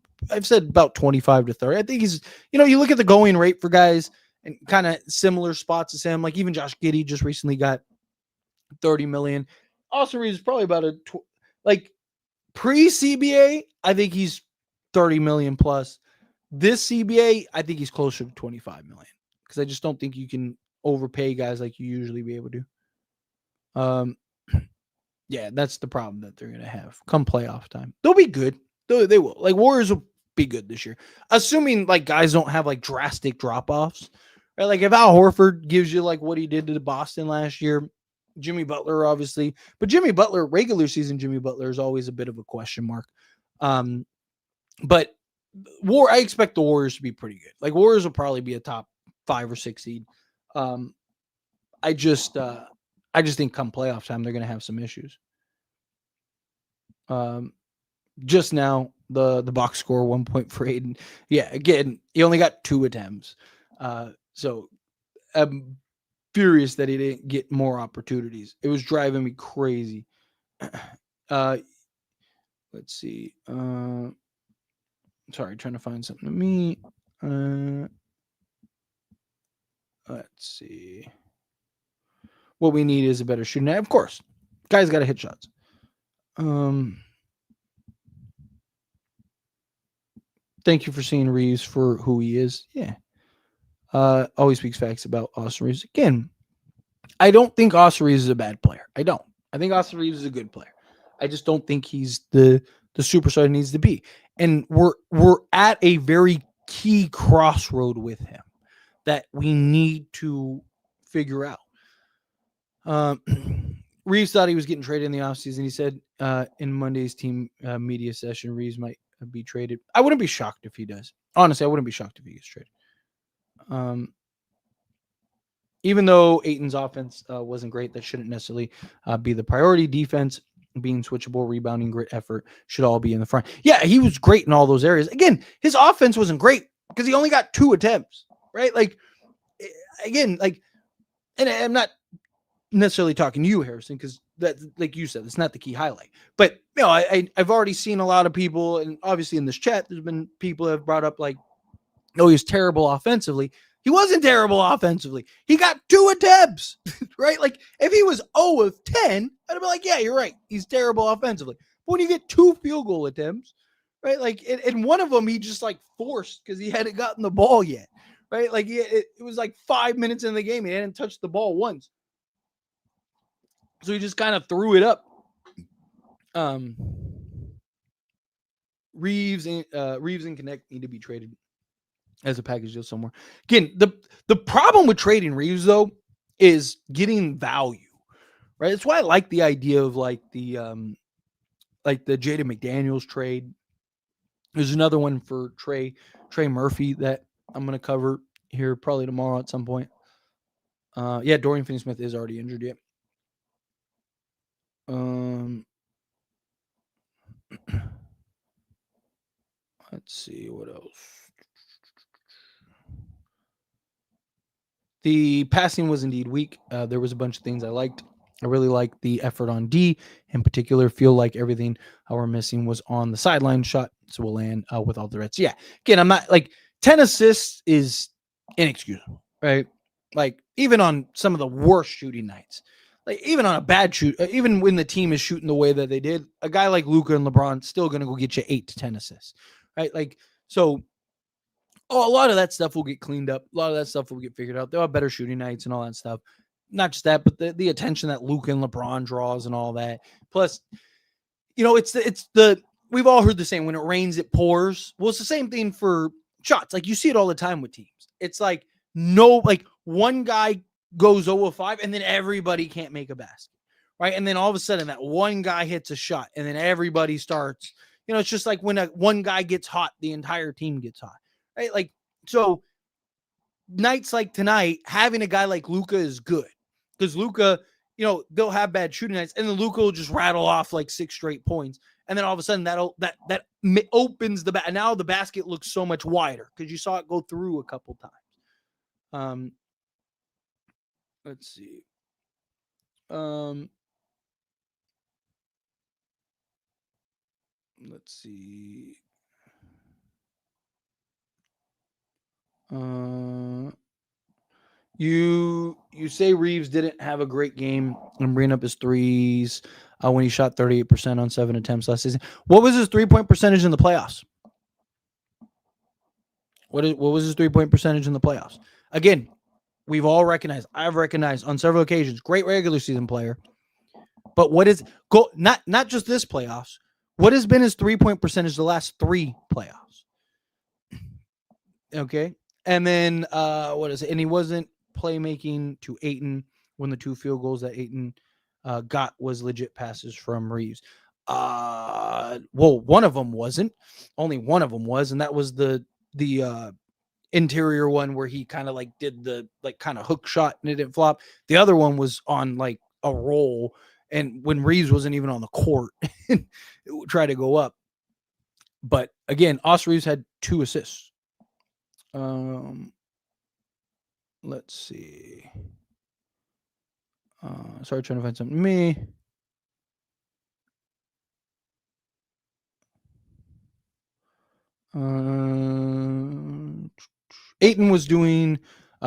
about 25 to 30. I think he's, you look at the going rate for guys and kind of similar spots as him. Like even Josh Giddey just recently got 30 million. Austin Reeves is probably about pre-CBA, I think he's 30 million plus. This CBA, I think he's closer to 25 million because I just don't think you can overpay guys like you usually be able to. Yeah, that's the problem that they're going to have come playoff time. They'll be good. They will. Like Warriors will be good this year, assuming like guys don't have like drastic drop-offs. Right? Like if Al Horford gives you like what he did to Boston last year, Jimmy Butler obviously, but Jimmy Butler, regular season Jimmy Butler is always a bit of a question mark. But I expect the Warriors to be pretty good. Like Warriors will probably be a top 5 or 6 seed. I just think come playoff time they're going to have some issues. Just now the box score 1 point for Ayton. Yeah, again, he only got 2 attempts. So I'm furious that he didn't get more opportunities. It was driving me crazy. Let's see. Sorry, trying to find something to me. Let's see. What we need is a better shooting. Of course, guys got to hit shots. Thank you for seeing Reeves for who he is. Yeah. Always speaks facts about Austin Reeves. Again, I don't think Austin Reeves is a bad player. I don't. I think Austin Reeves is a good player. I just don't think he's the superstar he needs to be. And we're at a very key crossroad with him that we need to figure out. Reeves thought he was getting traded in the offseason. He said in Monday's team media session, Reeves might be traded. I wouldn't be shocked if he does. Honestly, I wouldn't be shocked if he gets traded. Even though Ayton's offense wasn't great, that shouldn't necessarily be the priority. Defense, being switchable, rebounding, grit, effort should all be in the front. Yeah, he was great in all those areas. Again, his offense wasn't great because he only got 2 attempts, right? Like, again, like, and I'm not necessarily talking to you, Harrison, because that, like you said, it's not the key highlight. But I've already seen a lot of people, and obviously in this chat, there's been people who have brought up like, oh, he's terrible offensively. He wasn't terrible offensively. He got 2 attempts, right? Like if he was 0 of 10, I'd be like, yeah, you're right. He's terrible offensively. But when you get 2 field goal attempts, right? Like, and one of them he just like forced because he hadn't gotten the ball yet, right? Like it was like 5 minutes in the game. He hadn't touched the ball once. So he just kind of threw it up. Reeves and Knecht need to be traded as a package deal somewhere. Again, the problem with trading Reeves though is getting value, right? That's why I like the idea of like the Jaden McDaniels trade. There's another one for Trey Murphy that I'm going to cover here probably tomorrow at some point. Yeah, Dorian Finney-Smith is already injured yet. Let's see what else. The passing was indeed weak. There was a bunch of things I liked. I really liked the effort on D in particular. Feel like everything we're missing was on the sideline shot. So we'll land with all the reds. Yeah. Again, I'm not like 10 assists is inexcusable, right? Like even on some of the worst shooting nights, like even on a bad shoot, even when the team is shooting the way that they did, a guy like Luka and LeBron still going to go get you 8 to 10 assists, right? Like, so a lot of that stuff will get cleaned up. A lot of that stuff will get figured out. They'll have better shooting nights and all that stuff. Not just that, but the attention that Luka and LeBron draws and all that. Plus, it's the we've all heard the same, when it rains, it pours. Well, it's the same thing for shots. Like you see it all the time with teams. It's like one guy goes 0 of 5 and then everybody can't make a basket, right? And then all of a sudden that one guy hits a shot and then everybody starts, it's just like when one guy gets hot, the entire team gets hot, right? Like, so nights like tonight, having a guy like Luka is good because Luka, they'll have bad shooting nights and then Luka will just rattle off like 6 straight points. And then all of a sudden that opens the back. Now the basket looks so much wider because you saw it go through a couple times. Let's see. Let's see. You say Reeves didn't have a great game and bringing up his threes when he shot 38% on 7 attempts last season. What was his 3-point percentage in the playoffs? What was his 3-point percentage in the playoffs? Again, I've recognized on several occasions, great regular season player. But what is not just this playoffs? What has been his 3-point percentage the last 3 playoffs? Okay. And then what is it? And he wasn't playmaking to Ayton when the 2 field goals that Ayton got was legit passes from Reeves. One of them wasn't. Only one of them was, and that was the interior one where he kind of like did the like kind of hook shot and it didn't flop. The other one was on like a roll, and when Reeves wasn't even on the court, it would try to go up. But again, Austin Reeves had 2 assists. Let's see. Sorry, trying to find something. Me. Ayton was doing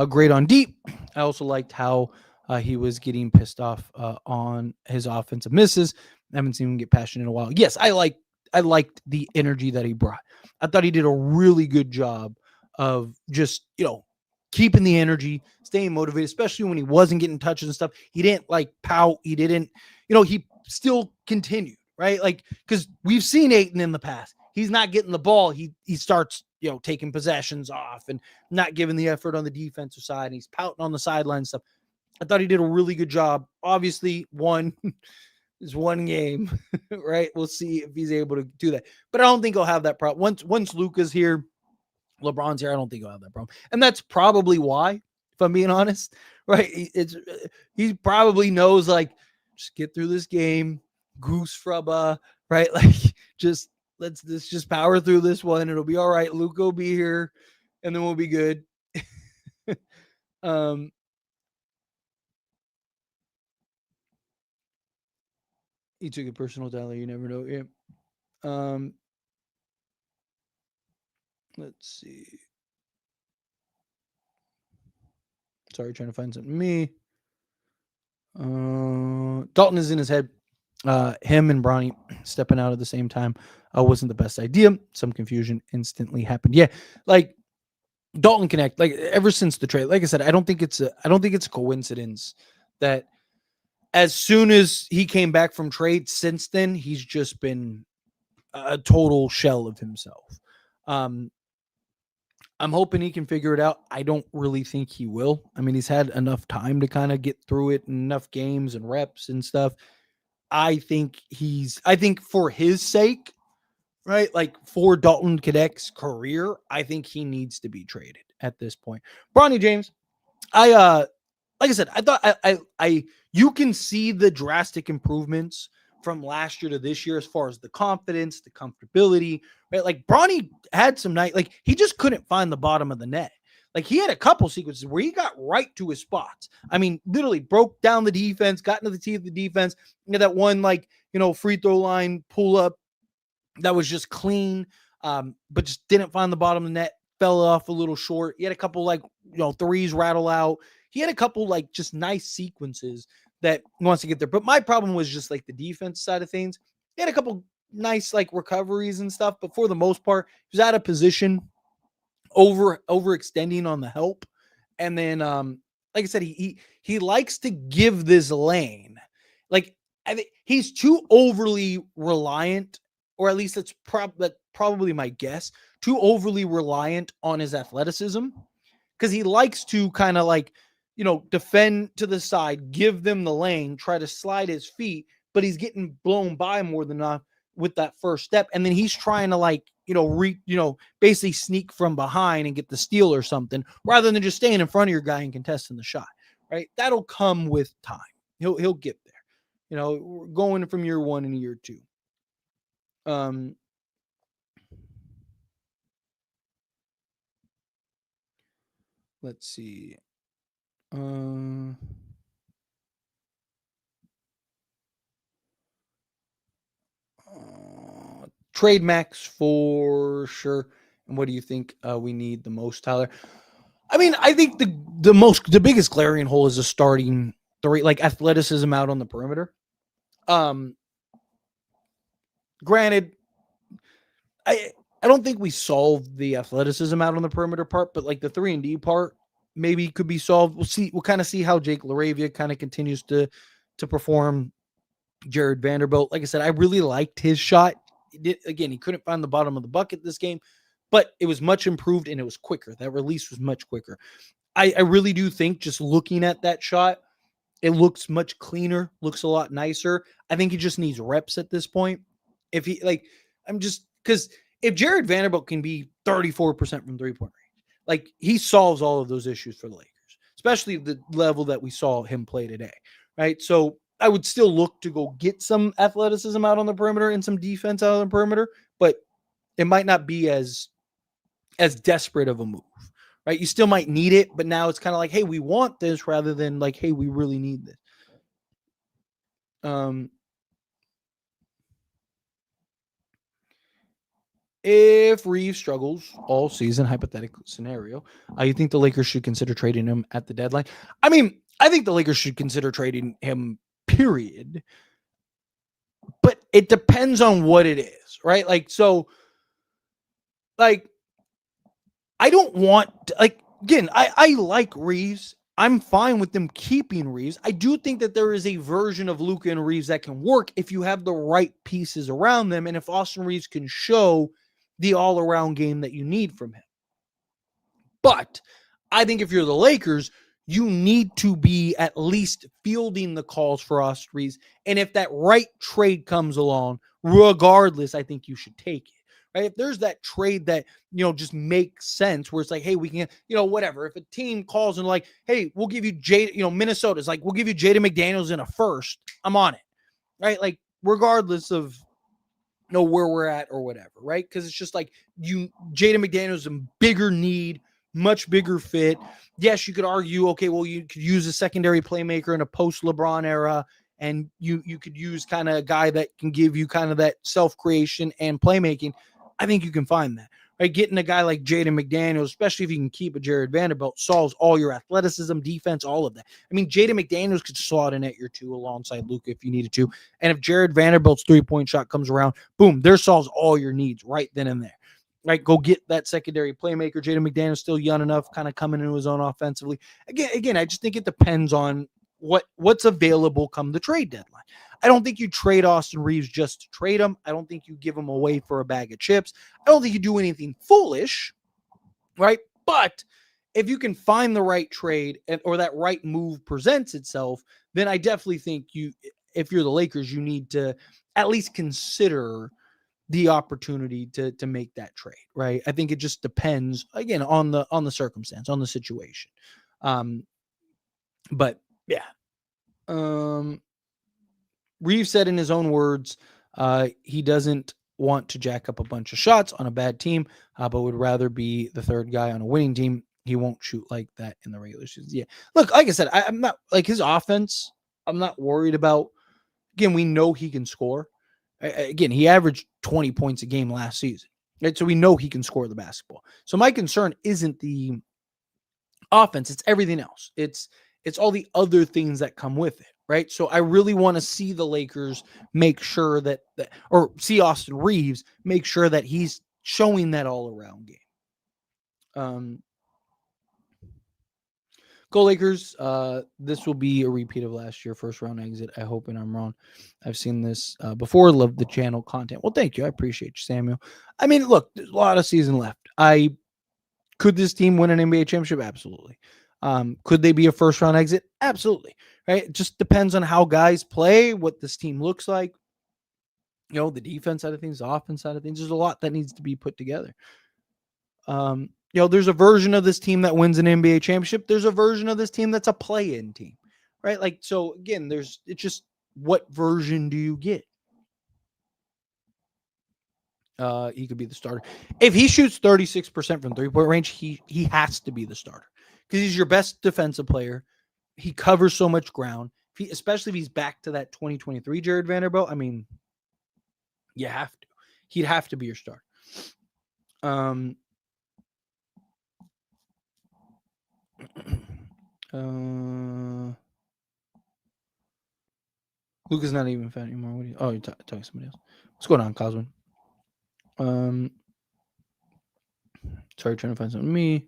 great on deep. I also liked how he was getting pissed off on his offensive misses. I haven't seen him get passionate in a while. Yes, I liked the energy that he brought. I thought he did a really good job of just, keeping the energy, staying motivated, especially when he wasn't getting touches and stuff. He didn't like pout. He didn't, he still continued, right? Like, because we've seen Ayton in the past. He's not getting the ball. He starts, taking possessions off and not giving the effort on the defensive side. And he's pouting on the sideline stuff. I thought he did a really good job. Obviously, is one game, right? We'll see if he's able to do that. But I don't think he'll have that problem. Once Luka's here, LeBron's here, I don't think he'll have that problem. And that's probably why, if I'm being honest, right? He probably knows, like, just get through this game, goose frubba, right? Like, let's just power through this one. It'll be all right. Luka will be here, and then we'll be good. He took a personal tally. You never know. Yeah. Let's see. Sorry, trying to find something. Me. Dalton is in his head. Him and Bronny stepping out at the same time wasn't the best idea. Some confusion instantly happened. Yeah, like Dalton Knecht. Like ever since the trade, like I said, I don't think it's a coincidence that as soon as he came back from trade, since then he's just been a total shell of himself. I'm hoping he can figure it out. I don't really think he will. I mean, he's had enough time to kind of get through it, and enough games and reps and stuff. I think for his sake, right? Like for Dalton Knecht's career, I think he needs to be traded at this point. Bronny James, like I said, I thought you can see the drastic improvements from last year to this year as far as the confidence, the comfortability, right? Like Bronny had some night, like he just couldn't find the bottom of the net. Like he had a couple sequences where he got right to his spots. I mean, literally broke down the defense, got into the teeth of the defense. That one, like, free throw line pull up that was just clean, but just didn't find the bottom of the net, fell off a little short. He had a couple like, threes rattle out. He had a couple like just nice sequences that he wants to get there. But my problem was just like the defense side of things. He had a couple nice like recoveries and stuff, but for the most part, he was out of position, overextending on the help. And then like I said, he likes to give this lane. Like I think he's too overly reliant, or at least that's probably my guess, too overly reliant on his athleticism, because he likes to kind of like defend to the side, give them the lane, try to slide his feet, but he's getting blown by more than enough with that first step. And then he's trying to basically sneak from behind and get the steal or something rather than just staying in front of your guy and contesting the shot, right? That'll come with time. He'll get there. We're going from year 1 into year 2. Let's see. Trade Max for sure. And what do you think we need the most, Tyler? I mean, I think the biggest glaring hole is a starting three, like athleticism out on the perimeter. Granted, I don't think we solved the athleticism out on the perimeter part, but like the 3-and-D part maybe could be solved. We'll kind of see how Jake LaRavia kind of continues to perform. Jared Vanderbilt, like I said, I really liked his shot. He couldn't find the bottom of the bucket this game, but it was much improved and it was quicker. That release was much quicker. I really do think, just looking at that shot, it looks much cleaner, looks a lot nicer. I think he just needs reps at this point. Because if Jared Vanderbilt can be 34% from 3-point range, he solves all of those issues for the Lakers, especially the level that we saw him play today, right? So I would still look to go get some athleticism out on the perimeter and some defense out on the perimeter, but it might not be as desperate of a move, right? You still might need it, but now it's kind of like, hey, we want this rather than like, hey, we really need this. If Reeves struggles all season, hypothetical scenario, you think the Lakers should consider trading him at the deadline? I mean, I think the Lakers should consider trading him, period. But it depends on what it is, right? I don't want I like Reeves. I'm fine with them keeping Reeves. I do think that there is a version of Luka and Reeves that can work if you have the right pieces around them, and if Austin Reeves can show the all-around game that you need from him. But I think if you're the Lakers, you need to be at least fielding the calls for Austin Reeves. And if that right trade comes along, regardless, I think you should take it. Right? If there's that trade that, just makes sense, where it's like, hey, we can, whatever. If a team calls and like, hey, we'll give you Minnesota's like, we'll give you Jaden McDaniels in a first, I'm on it. Right? Like, regardless of where we're at or whatever, right? Because it's just like Jaden McDaniels in bigger need, much bigger fit. Yes, you could argue, okay, well, you could use a secondary playmaker in a post-LeBron era, and you could use kind of a guy that can give you kind of that self-creation and playmaking. I think you can find that. Right? Getting a guy like Jaden McDaniels, especially if you can keep a Jared Vanderbilt, solves all your athleticism, defense, all of that. I mean, Jaden McDaniels could slot in at your 2 alongside Luka if you needed to. And if Jared Vanderbilt's 3-point shot comes around, boom, there solves all your needs right then and there. Right, go get that secondary playmaker. Jaden McDaniels still young enough, kind of coming into his own offensively. Again, I just think it depends on what's available come the trade deadline. I don't think you trade Austin Reeves just to trade him. I don't think you give him away for a bag of chips. I don't think you do anything foolish, right? But if you can find the right trade or that right move presents itself, then I definitely think if you're the Lakers, you need to at least consider the opportunity to make that trade, right? I think it just depends, again, on the circumstance, on the situation. But yeah. Reeves said in his own words, he doesn't want to jack up a bunch of shots on a bad team, but would rather be the third guy on a winning team. He won't shoot like that in the regular season. Yeah. Look, like I said, I'm not like his offense. I'm not worried about. Again, we know he can score. Again, he averaged 20 points a game last season. Right? So we know he can score the basketball. So my concern isn't the offense. It's everything else. It's all the other things that come with it. Right. So I really want to see the Lakers make sure or see Austin Reeves make sure that he's showing that all around game. Go Lakers. This will be a repeat of last year, first round exit. I hope, and I'm wrong. I've seen this before. Love the channel content. Well, thank you. I appreciate you, Samuel. I mean, look, there's a lot of season left. Could this team win an NBA championship? Absolutely. Could they be a first round exit? Absolutely. Right. It just depends on how guys play, what this team looks like. The defense side of things, the offense side of things. There's a lot that needs to be put together. There's a version of this team that wins an NBA championship. There's a version of this team that's a play-in team, right? Like, so again, it's just what version do you get? He could be the starter. If he shoots 36% from three-point range, he has to be the starter because he's your best defensive player. He covers so much ground. Especially if he's back to that 2023 Jared Vanderbilt. I mean, you have to. He'd have to be your starter. Luka's not even a fan anymore. You're talking to somebody else. What's going on, Coswin? Sorry, trying to find something. Me.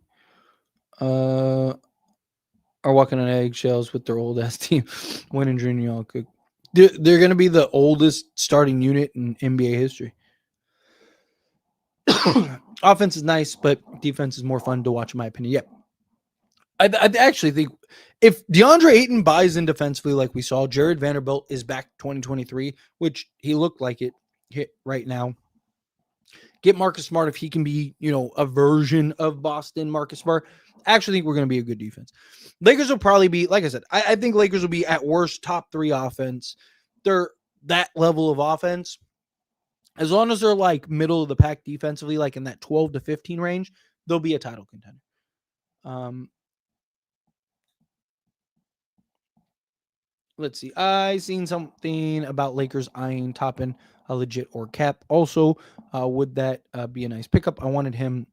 Are walking on eggshells with their old ass team. Winning junior all cook. They're going to be the oldest starting unit in NBA history. Offense is nice, but defense is more fun to watch, in my opinion. Yep. I actually think if DeAndre Ayton buys in defensively like we saw, Jared Vanderbilt is back 2023, which he looked like it hit right now. Get Marcus Smart if he can be, a version of Boston Marcus Smart. I actually think we're going to be a good defense. Lakers will probably be, like I said, I think Lakers will be at worst top 3 offense. They're that level of offense. As long as they're like middle of the pack defensively, like in that 12 to 15 range, they'll be a title contender. Let's see. I seen something about Lakers eyeing Toppin a legit or cap. Also, would that be a nice pickup? I wanted him,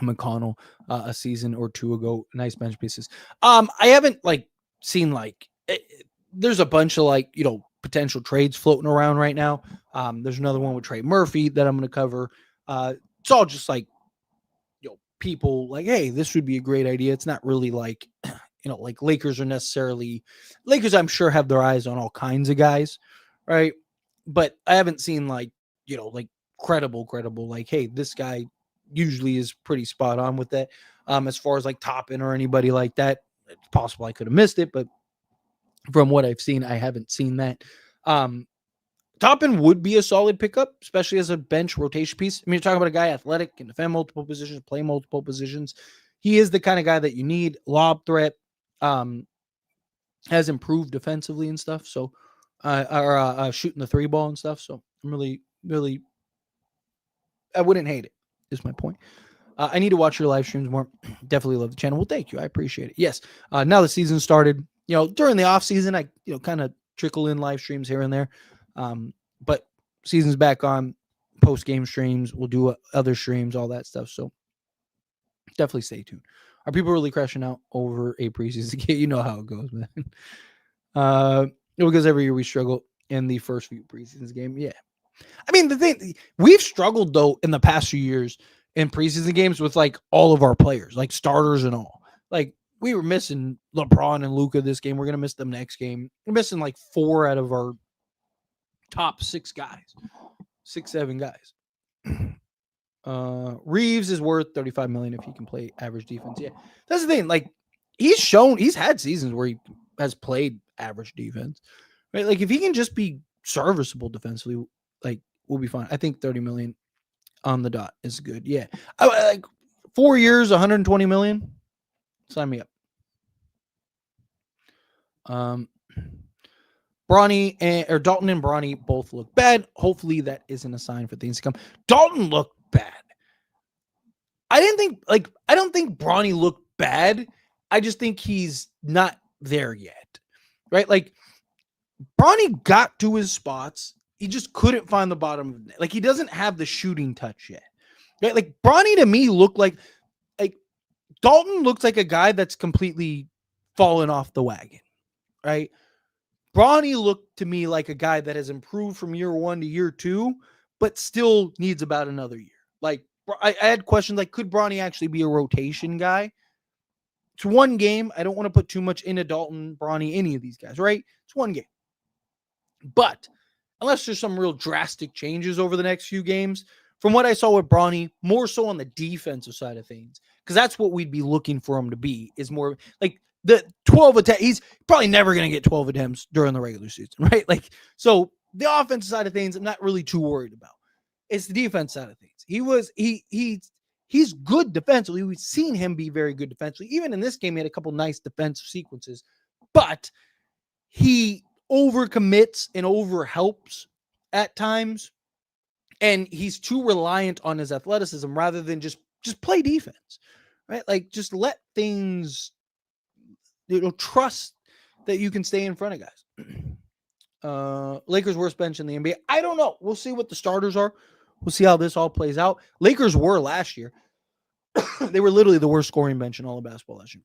McConnell, a season or two ago. Nice bench pieces. I haven't seen there's a bunch of potential trades floating around right now. There's another one with Trey Murphy that I'm going to cover. It's all just people hey, this would be a great idea. It's not really Lakers are necessarily Lakers. I'm sure have their eyes on all kinds of guys, right? But I haven't seen credible, hey, this guy usually is pretty spot on with that. As far as Toppin or anybody like that, it's possible I could have missed it, but from what I've seen, I haven't seen that. Toppin would be a solid pickup, especially as a bench rotation piece. I mean, you're talking about a guy athletic, can defend multiple positions, play multiple positions. He is the kind of guy that you need. Lob threat, has improved defensively and stuff. So, shooting the 3 ball and stuff. So I'm really, I wouldn't hate it. Is my point. I need to watch your live streams more. Definitely love the channel. Well, thank you. I appreciate it. Yes. Now the season started. During the off season, I kind of trickle in live streams here and there. But season's back on. Post game streams. We'll do other streams, all that stuff. So definitely stay tuned. Are people really crashing out over a preseason game? You know how it goes, man. Because every year we struggle in the first few preseason game. Yeah. I mean, the thing, we've struggled though in the past few years in preseason games with all of our players, starters and all. We were missing LeBron and Luka this game. We're going to miss them next game. We're missing 4 out of our top 6 guys, 7 guys. Reeves is worth $35 million if he can play average defense. Yeah, that's the thing. He's had seasons where he has played average defense, right? If he can just be serviceable defensively, we'll be fine. I think 30 million on the dot is good. Yeah, 4 years, 120 million. Sign me up. Bronny or Dalton and Bronny both look bad. Hopefully that isn't a sign for things to come. Dalton looked bad. I don't think Bronny looked bad. I just think he's not there yet. Right? Bronny got to his spots. He just couldn't find the bottom of the net. He doesn't have the shooting touch yet. Right? Bronny to me looked like Dalton looks like a guy that's completely fallen off the wagon. Right? Bronny looked to me like a guy that has improved from year 1 to year 2, but still needs about another year. I had questions could Bronny actually be a rotation guy? It's one game. I don't want to put too much into Dalton, Bronny, any of these guys, right? It's one game. But unless there's some real drastic changes over the next few games, from what I saw with Bronny, more so on the defensive side of things, because that's what we'd be looking for him to be, is more like the 12 attempts. He's probably never going to get 12 attempts during the regular season, right? Like, so the offensive side of things, I'm not really too worried about. It's the defense side of things. He's good defensively. We've seen him be very good defensively. Even in this game, he had a couple nice defensive sequences, but he overcommits and overhelps at times, and he's too reliant on his athleticism rather than just play defense, right? Like, just let things, trust that you can stay in front of guys. Lakers worst bench in the NBA. I don't know. We'll see what the starters are. We'll see how this all plays out. Lakers were last year. They were literally the worst scoring bench in all of basketball last year.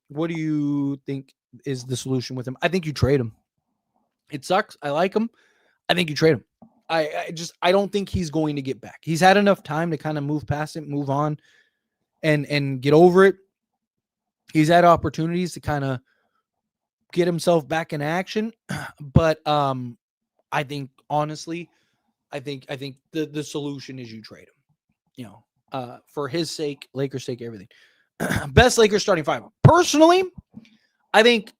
What do you think is the solution with him? I think you trade him. It sucks. I like him. I think you trade him. I don't think he's going to get back. He's had enough time to kind of move past it, move on, and get over it. He's had opportunities to kind of get himself back in action. But I think, honestly, I think the solution is you trade him. For his sake, Lakers' sake, everything. Best Lakers starting five. Personally, I think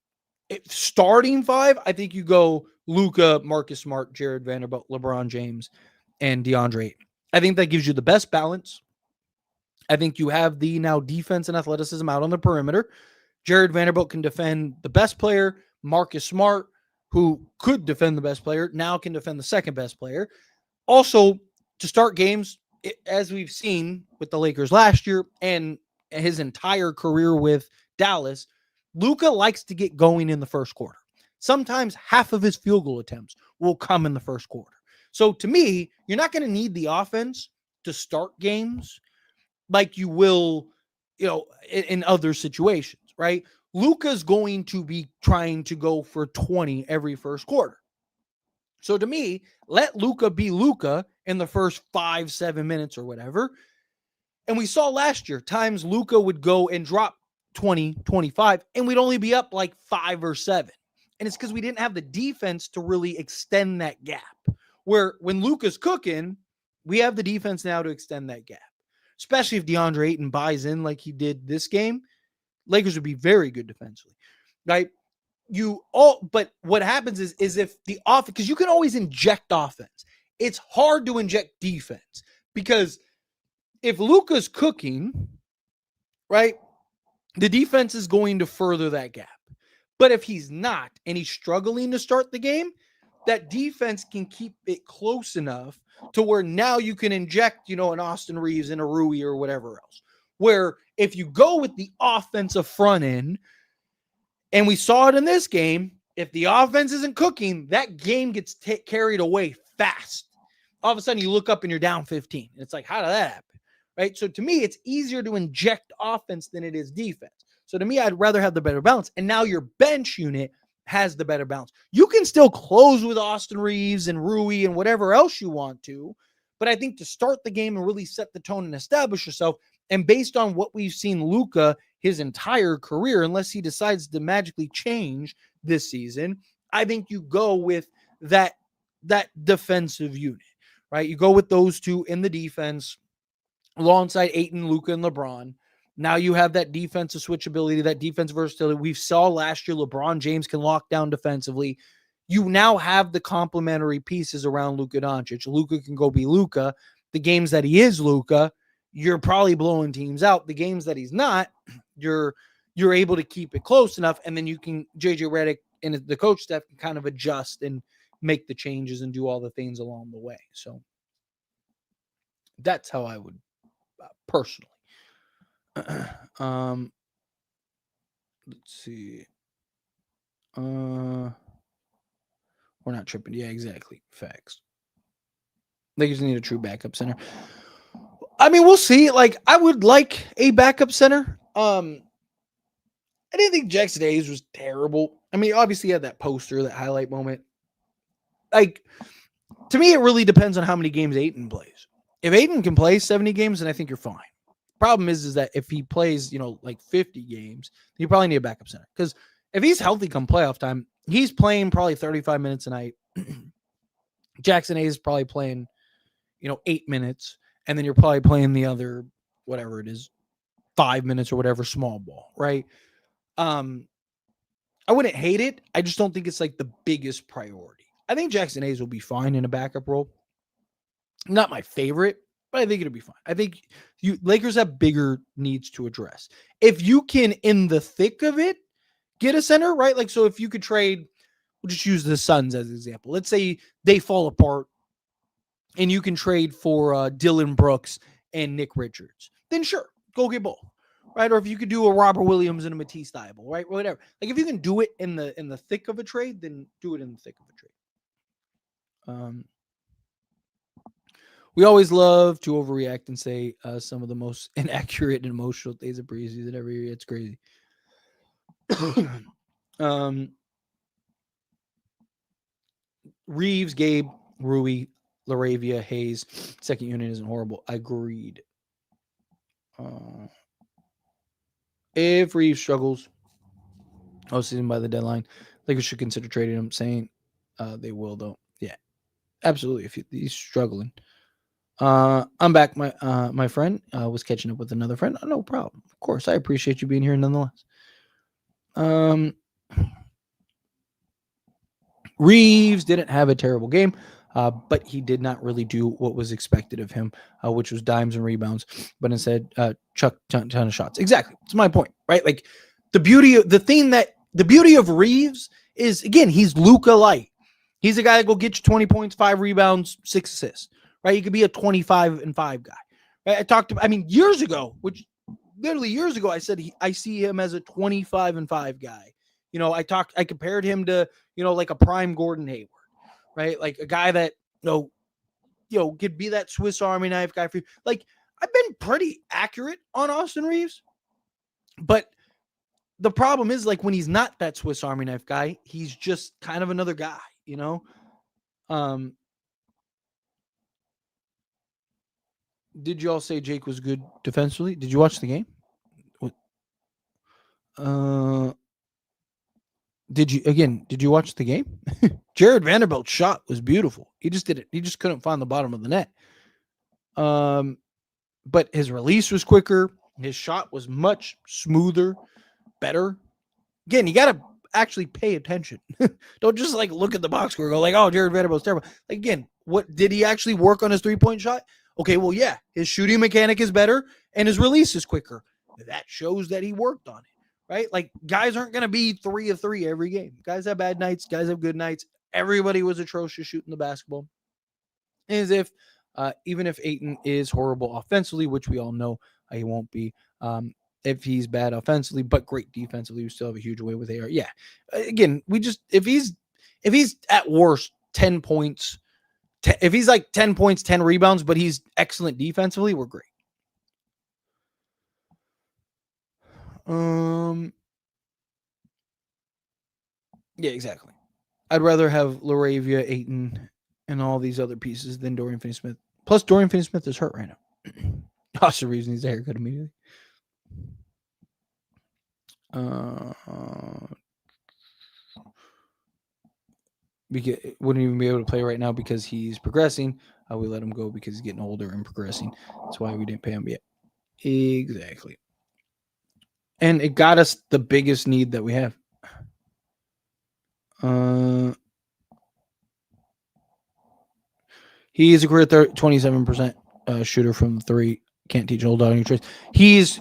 starting five, I think you go Luka, Marcus Smart, Jared Vanderbilt, LeBron James, and DeAndre Ayton. I think that gives you the best balance. I think you have the now defense and athleticism out on the perimeter. Jared Vanderbilt can defend the best player. Marcus Smart, who could defend the best player, now can defend the second best player. Also, to start games, as we've seen with the Lakers last year and his entire career with Dallas, Luka likes to get going in the first quarter. Sometimes half of his field goal attempts will come in the first quarter. So to me, you're not going to need the offense to start games like you will, in other situations, right? Luka's going to be trying to go for 20 every first quarter. So to me, let Luka be Luka in the first 5-7 minutes or whatever. And we saw last year, times Luka would go and drop 20, 25, and we'd only be up like 5 or 7. And it's because we didn't have the defense to really extend that gap. Where when Luka's cooking, we have the defense now to extend that gap. Especially if DeAndre Ayton buys in like he did this game, Lakers would be very good defensively. Right? But what happens is if the offense, because you can always inject offense. It's hard to inject defense because if Luka's cooking, right, the defense is going to further that gap. But if he's not and he's struggling to start the game, that defense can keep it close enough to where now you can inject, an Austin Reeves and a Rui or whatever else. Where if you go with the offensive front end, and we saw it in this game, if the offense isn't cooking, that game gets carried away fast. All of a sudden you look up and you're down 15. And it's like, how did that happen? Right? So to me, it's easier to inject offense than it is defense. So to me, I'd rather have the better balance. And now your bench unit has the better balance. You can still close with Austin Reeves and Rui and whatever else you want to. But I think to start the game and really set the tone and establish yourself, and based on what we've seen Luka his entire career, unless he decides to magically change this season, I think you go with that defensive unit, right? You go with those two in the defense alongside Ayton, Luka, and LeBron. Now you have that defensive switchability, that defensive versatility. We saw last year LeBron James can lock down defensively. You now have the complementary pieces around Luka Doncic. Luka can go be Luka. The games that he is Luka, you're probably blowing teams out. The games that he's not, you're able to keep it close enough, and then you can, JJ Redick and the coach staff can kind of adjust and make the changes and do all the things along the way. So that's how I would personally. Let's see. We're not tripping. Yeah, exactly. Facts. Lakers need a true backup center. I mean, we'll see. Like, I would like a backup center. I didn't think Jackson Hayes was terrible. I mean, obviously he had that poster, that highlight moment. Like, to me, it really depends on how many games Ayton plays. If Ayton can play 70 games, then I think you're fine. Problem is that if he plays, like 50 games, you probably need a backup center. Because if he's healthy come playoff time, he's playing probably 35 minutes a night. Jackson Hayes is probably playing, 8 minutes, and then you're probably playing the other, whatever it is, 5 minutes or whatever, small ball, right? I wouldn't hate it. I just don't think it's like the biggest priority. I think Jackson Hayes will be fine in a backup role. Not my favorite, but I think it'll be fine. I think Lakers have bigger needs to address. If you can, in the thick of it, get a center, right? Like, so if you could trade, we'll just use the Suns as an example. Let's say they fall apart and you can trade for Dylan Brooks and Nick Richards. Then sure, go get both. Right, or if you could do a Robert Williams and a Matisse Thybulle, right, whatever. Like if you can do it in the thick of a trade, then do it in the thick of a trade. We always love to overreact and say some of the most inaccurate and emotional things of preseason every year. It's crazy. Reeves, Gabe, Rui, Laravia, Hayes, second unit isn't horrible. Agreed. If Reeves struggles season by the deadline, Lakers should consider trading him. Saying they will, though. Yeah, absolutely. If he's struggling, I'm back. My friend was catching up with another friend. Oh, no problem. Of course, I appreciate you being here nonetheless. Reeves didn't have a terrible game, but he did not really do what was expected of him, which was dimes and rebounds, but instead chuck ton of shots. Exactly. It's my point, right? Like the beauty of Reeves is, again, he's Luka light. He's a guy that go get you 20 points, 5 rebounds, 6 assists, right? He could be a 25-5 guy. Right? Years ago, I said I see him as a 25-5 guy. I compared him to, like a prime Gordon Hayward, right? Like a guy that, could be that Swiss Army knife guy for you. Like, I've been pretty accurate on Austin Reeves, but the problem is, like, when he's not that Swiss Army knife guy, he's just kind of another guy, Did you all say Jake was good defensively? Did you watch the game? Did you watch the game? Jared Vanderbilt's shot was beautiful. He just couldn't find the bottom of the net. But his release was quicker. His shot was much smoother, better. Again, you got to actually pay attention. Don't just like look at the box score and go like, oh, Jared Vanderbilt's terrible. Like, again, what did he actually work on his 3-point shot? Okay, well, yeah, his shooting mechanic is better and his release is quicker. That shows that he worked on it, right? Like, guys aren't going to be 3 of 3 every game. Guys have bad nights. Guys have good nights. Everybody was atrocious shooting the basketball. As if, even if Ayton is horrible offensively, which we all know he won't be, if he's bad offensively, but great defensively, we still have a huge way with AR. Yeah. Again, if he's at worst 10 points, if he's like 10 points, 10 rebounds, but he's excellent defensively, we're great. Yeah, exactly. I'd rather have Laravia, Ayton, and all these other pieces than Dorian Finney-Smith. Plus, Dorian Finney-Smith is hurt right now. That's the reason he's a haircut immediately. Because wouldn't even be able to play right now because he's progressing. We let him go because he's getting older and progressing. That's why we didn't pay him yet. Exactly. And it got us the biggest need that we have. He is a career 27% shooter from 3. Can't teach an old dog new tricks. He's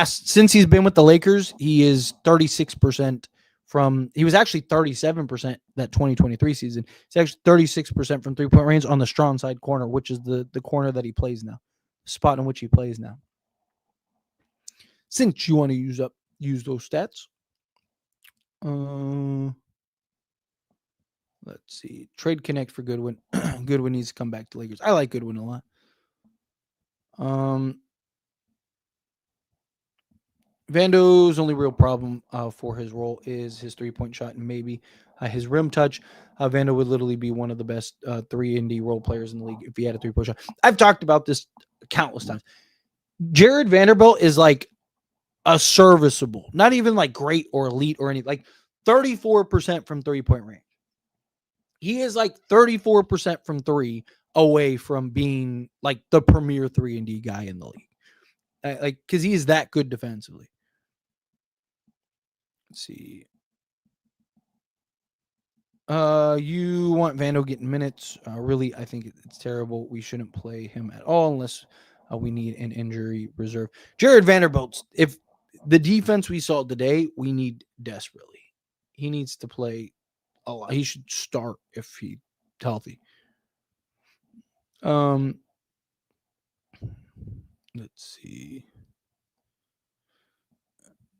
since he's been with the Lakers, he is 36% from. He was actually 37% that 2023 season. He's actually 36% from 3-point range on the strong side corner, which is the corner that he plays now, spot in which he plays now. Since you want to use those stats, let's see. Trade Connect for Goodwin. Goodwin needs to come back to Lakers. I like Goodwin a lot. Vando's only real problem for his role is his 3-point shot and maybe his rim touch. Vando would literally be one of the best 3-and-D role players in the league if he had a 3-point shot. I've talked about this countless times. Jared Vanderbilt is like a serviceable, not even like great or elite or anything, like 34% from 3-point range. He is like 34% from 3 away from being like the premier 3-and-D guy in the league. Like, because he is that good defensively. Let's see. You want Vando getting minutes? Really, I think it's terrible. We shouldn't play him at all unless we need an injury reserve. Jared Vanderbilt, if the defense we saw today, we need desperately. He needs to play a lot. He should start if he's healthy. Let's see.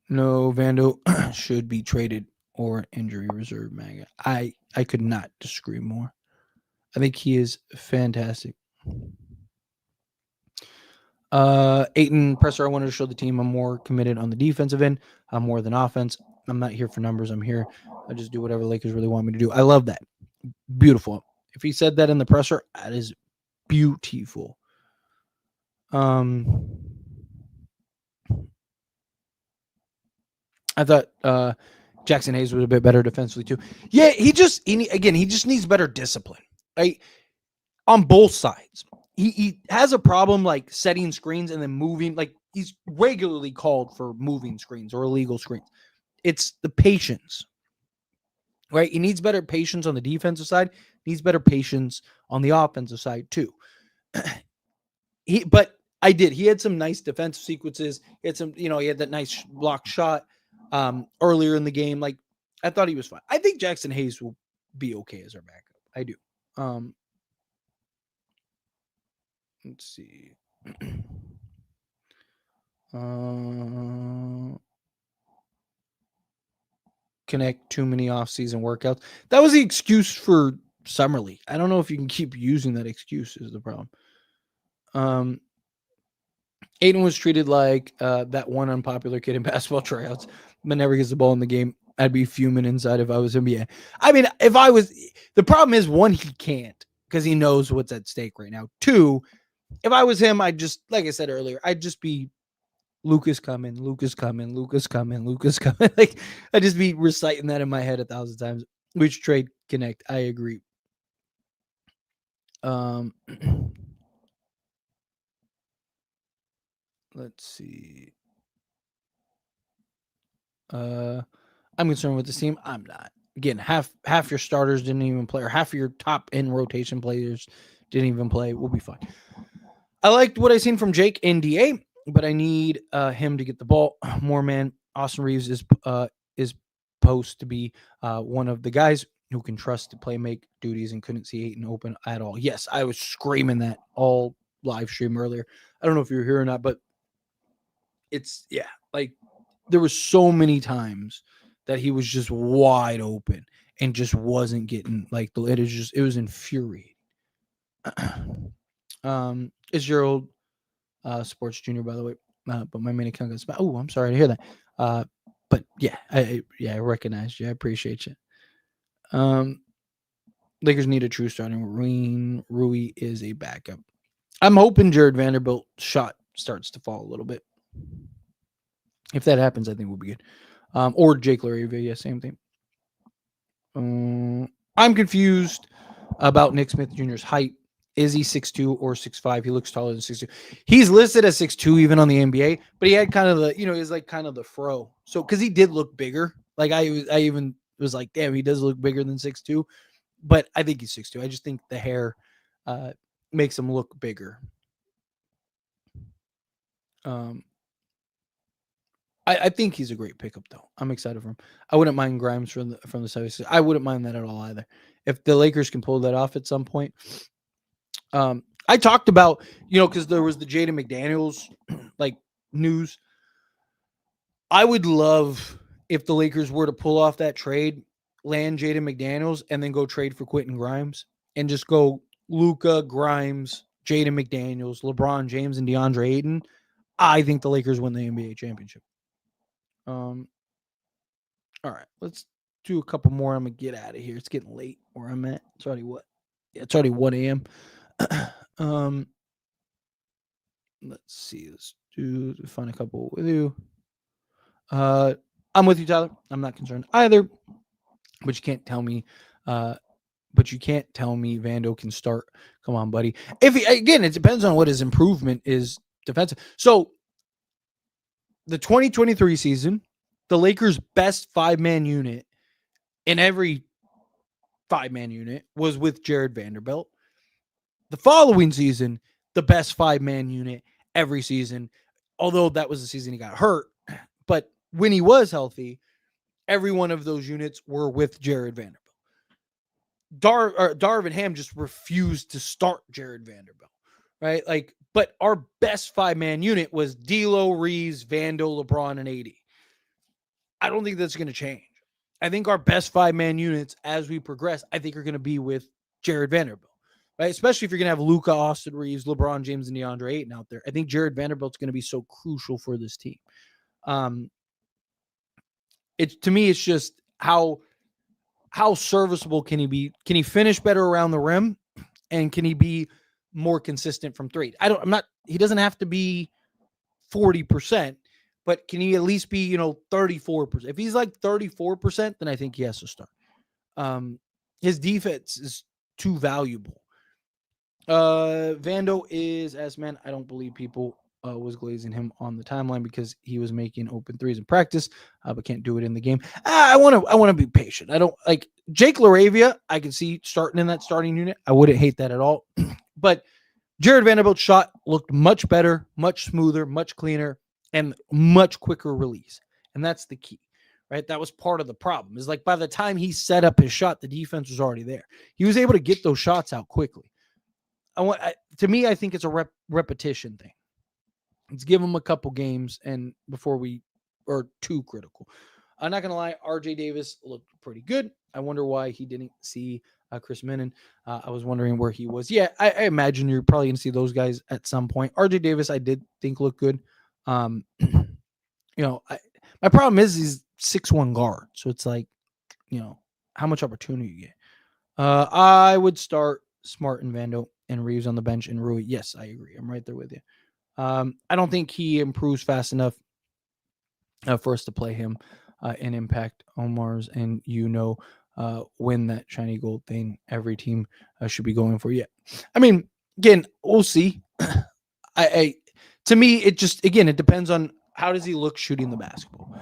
No, Vando should be traded or injury reserve, Maga. I could not disagree more. I think he is fantastic. Ayton presser. I wanted to show the team I'm more committed on the defensive end. I'm more than offense. I'm not here for numbers. I'm here. I just do whatever the Lakers really want me to do. I love that. Beautiful. If he said that in the presser, that is beautiful. I thought Jackson Hayes was a bit better defensively too. Yeah, he just needs better discipline, right? On both sides. He has a problem like setting screens and then moving. Like he's regularly called for moving screens or illegal screens. It's the patience, right? He needs better patience on the defensive side. He needs better patience on the offensive side too. But he had some nice defensive sequences. He had some, he had that nice block shot earlier in the game. Like I thought he was fine. I think Jackson Hayes will be okay as our backup. I do. Let's see. Knecht too many off-season workouts. That was the excuse for Summer League. I don't know if you can keep using that excuse is the problem. Ayton was treated like that one unpopular kid in basketball tryouts, but never gets the ball in the game. I'd be fuming inside if I was him. Yeah. I mean, the problem is, one, he can't because he knows what's at stake right now. Two, if I was him, I'd just, like I said earlier, I'd just be Lucas coming. Like, I'd just be reciting that in my head 1,000 times. Which trade Knecht? I agree. Let's see. I'm concerned with this team. I'm not. Again, half your starters didn't even play, or half of your top end rotation players didn't even play. We'll be fine. I liked what I seen from Jake and DA, but I need him to get the ball more. Man, Austin Reeves is supposed to be one of the guys who can trust to play make duties, and couldn't see Ayton open at all. Yes, I was screaming that all live stream earlier. I don't know if you were here or not, but it's like there was so many times that he was just wide open and just wasn't getting like it was infuriating. Is your old sports junior, by the way, but my main account got spam. Oh, I'm sorry to hear that. But yeah, I recognized you. I appreciate you. Lakers need a true starting. Rui is a backup. I'm hoping Jared Vanderbilt's shot starts to fall a little bit. If that happens, I think we'll be good. Or Jake Laravia, yeah, same thing. I'm confused about Nick Smith Jr.'s height. Is he 6'2" or 6'5"? He looks taller than 6'2". He's listed as 6'2" even on the NBA, but he had kind of the, he's like kind of the fro. So, because he did look bigger. Like I even was like, damn, he does look bigger than 6'2", but I think he's 6'2". I just think the hair makes him look bigger. I think he's a great pickup, though. I'm excited for him. I wouldn't mind Grimes from the 76ers. I wouldn't mind that at all either. If the Lakers can pull that off at some point. I talked about, because there was the Jaden McDaniels like news. I would love if the Lakers were to pull off that trade, land Jaden McDaniels, and then go trade for Quentin Grimes and just go Luka, Grimes, Jaden McDaniels, LeBron James, and DeAndre Ayton. I think the Lakers win the NBA championship. All right, let's do a couple more. I'm gonna get out of here. It's getting late where I'm at. It's already what? Yeah, it's already 1 a.m. Let's see. Let's find a couple with you. I'm with you, Tyler. I'm not concerned either. But you can't tell me. Vando can start Come on, buddy. Again, it depends on what his improvement is defensive. So the 2023 season, the Lakers' best 5-man unit in every 5-man unit was with Jared Vanderbilt. The following season, the best 5-man unit every season, although that was the season he got hurt. But when he was healthy, every one of those units were with Jared Vanderbilt. Darvin Ham just refused to start Jared Vanderbilt, right? Like, but our best 5-man unit was D'Lo, Reeves, Vando, LeBron, and AD. I don't think that's going to change. I think our best 5-man units as we progress, I think are going to be with Jared Vanderbilt, right? Especially if you're going to have Luka, Austin Reeves, LeBron James, and DeAndre Ayton out there. I think Jared Vanderbilt's going to be so crucial for this team. To me, it's just how serviceable can he be? Can he finish better around the rim? And can he be more consistent from three? He doesn't have to be 40%, but can he at least be, 34%? If he's like 34%, then I think he has to start. His defense is too valuable. Vando is, as man, I don't believe people was glazing him on the timeline because he was making open threes in practice, but can't do it in the game. I want to be patient. I don't like Jake LaRavia. I can see starting in that starting unit. I wouldn't hate that at all. But Jared Vanderbilt's shot looked much better, much smoother, much cleaner, and much quicker release. And that's the key, right? That was part of the problem. Is like by the time he set up his shot, the defense was already there. He was able to get those shots out quickly. To me, I think it's a repetition thing. Let's give him a couple games and before we are too critical. I'm not going to lie, RJ Davis looked pretty good. I wonder why he didn't see Chris Minnan. I was wondering where he was. Yeah, I imagine you're probably going to see those guys at some point. RJ Davis, I did think looked good. My problem is he's 6'1" guard. So it's like, how much opportunity you get. I would start Smart and Vando and Reeves on the bench and Rui. Yes, I agree. I'm right there with you. I don't think he improves fast enough for us to play him and impact Omar's and win that shiny gold thing every team should be going for. Yeah, I mean, again, we'll see. To me, it depends on how does he look shooting the basketball.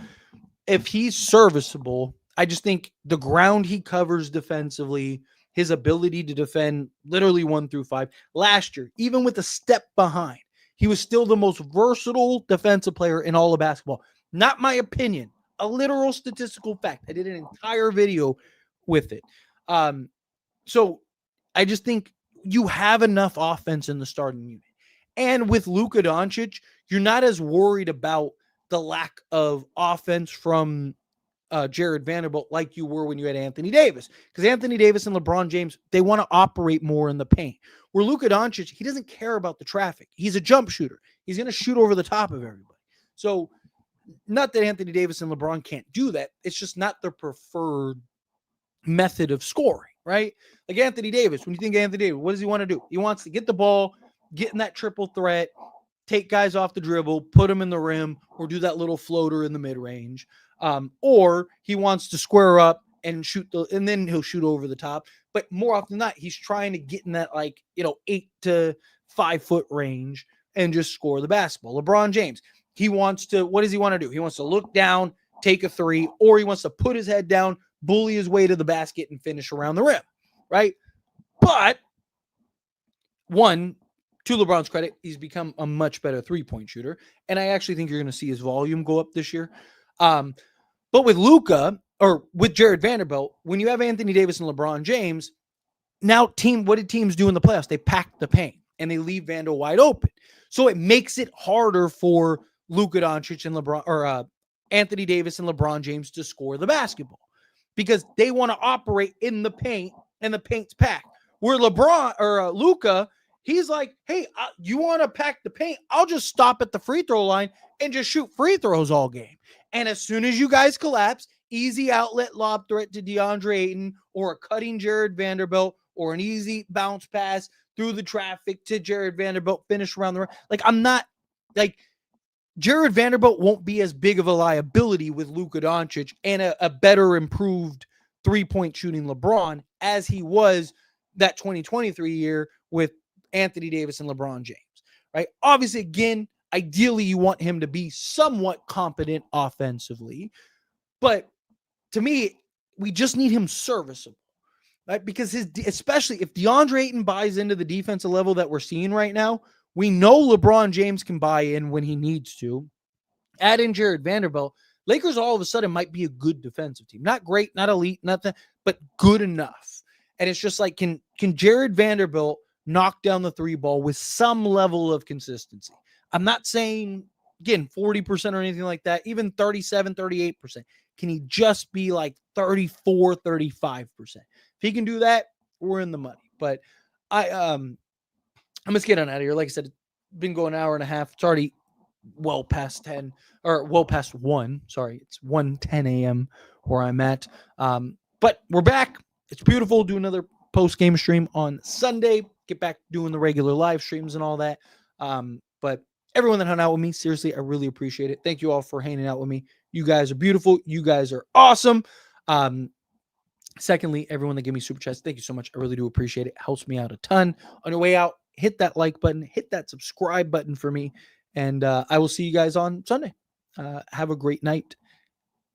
If he's serviceable, I just think the ground he covers defensively, his ability to defend literally 1 through 5 last year, even with a step behind, he was still the most versatile defensive player in all of basketball. Not my opinion, a literal statistical fact. I did an entire video with it. So I just think you have enough offense in the starting unit. And with Luka Doncic, you're not as worried about the lack of offense from Jared Vanderbilt like you were when you had Anthony Davis. Because Anthony Davis and LeBron James, they want to operate more in the paint. Where Luka Doncic, he doesn't care about the traffic. He's a jump shooter. He's going to shoot over the top of everybody. So not that Anthony Davis and LeBron can't do that. It's just not their preferred method of scoring, right? Like Anthony Davis, when you think of Anthony Davis, what does he want to do? He wants to get the ball, get in that triple threat, take guys off the dribble, put them in the rim, or do that little floater in the mid-range. Or he wants to square up and and then he'll shoot over the top. But more often than not, he's trying to get in that 8 to 5 foot range and just score the basketball. LeBron James, what does he want to do? He wants to look down, take a three, or he wants to put his head down, bully his way to the basket and finish around the rim, right? But to LeBron's credit, he's become a much better three-point shooter. And I actually think you're going to see his volume go up this year. But with Luka or with Jared Vanderbilt, when you have Anthony Davis and LeBron James, now what did teams do in the playoffs? They pack the paint and they leave Vando wide open. So it makes it harder for Luka Doncic and Anthony Davis and LeBron James to score the basketball because they want to operate in the paint and the paint's packed. Where Luka, he's like, hey, you want to pack the paint? I'll just stop at the free throw line and just shoot free throws all game. And as soon as you guys collapse, easy outlet lob threat to DeAndre Ayton or a cutting Jared Vanderbilt or an easy bounce pass through the traffic to Jared Vanderbilt, finish around the rim. Jared Vanderbilt won't be as big of a liability with Luka Doncic and a better improved three-point shooting LeBron as he was that 2023 year with Anthony Davis and LeBron James, right? Obviously, again, ideally you want him to be somewhat competent offensively, but to me, we just need him serviceable, right? Because especially if DeAndre Ayton buys into the defensive level that we're seeing right now, we know LeBron James can buy in when he needs to. Add in Jared Vanderbilt, Lakers all of a sudden might be a good defensive team. Not great, not elite, nothing, but good enough. And it's just like, can Jared Vanderbilt knock down the three ball with some level of consistency? I'm not saying, again, 40% or anything like that, even 37, 38%. Can he just be like 34, 35%? If he can do that, we're in the money. But I'm just getting out of here. Like I said, it's been going an hour and a half. It's already well past 10 or well past 1. Sorry, it's 1:10 a.m. where I'm at. But we're back. It's beautiful. Do another post-game stream on Sunday. Get back doing the regular live streams and all that. But everyone that hung out with me, seriously, I really appreciate it. Thank you all for hanging out with me. You guys are beautiful. You guys are awesome. Secondly, everyone that gave me super chats, thank you so much. I really do appreciate it. Helps me out a ton. On your way out, hit that like button, hit that subscribe button for me. And I will see you guys on Sunday. Have a great night.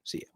See ya.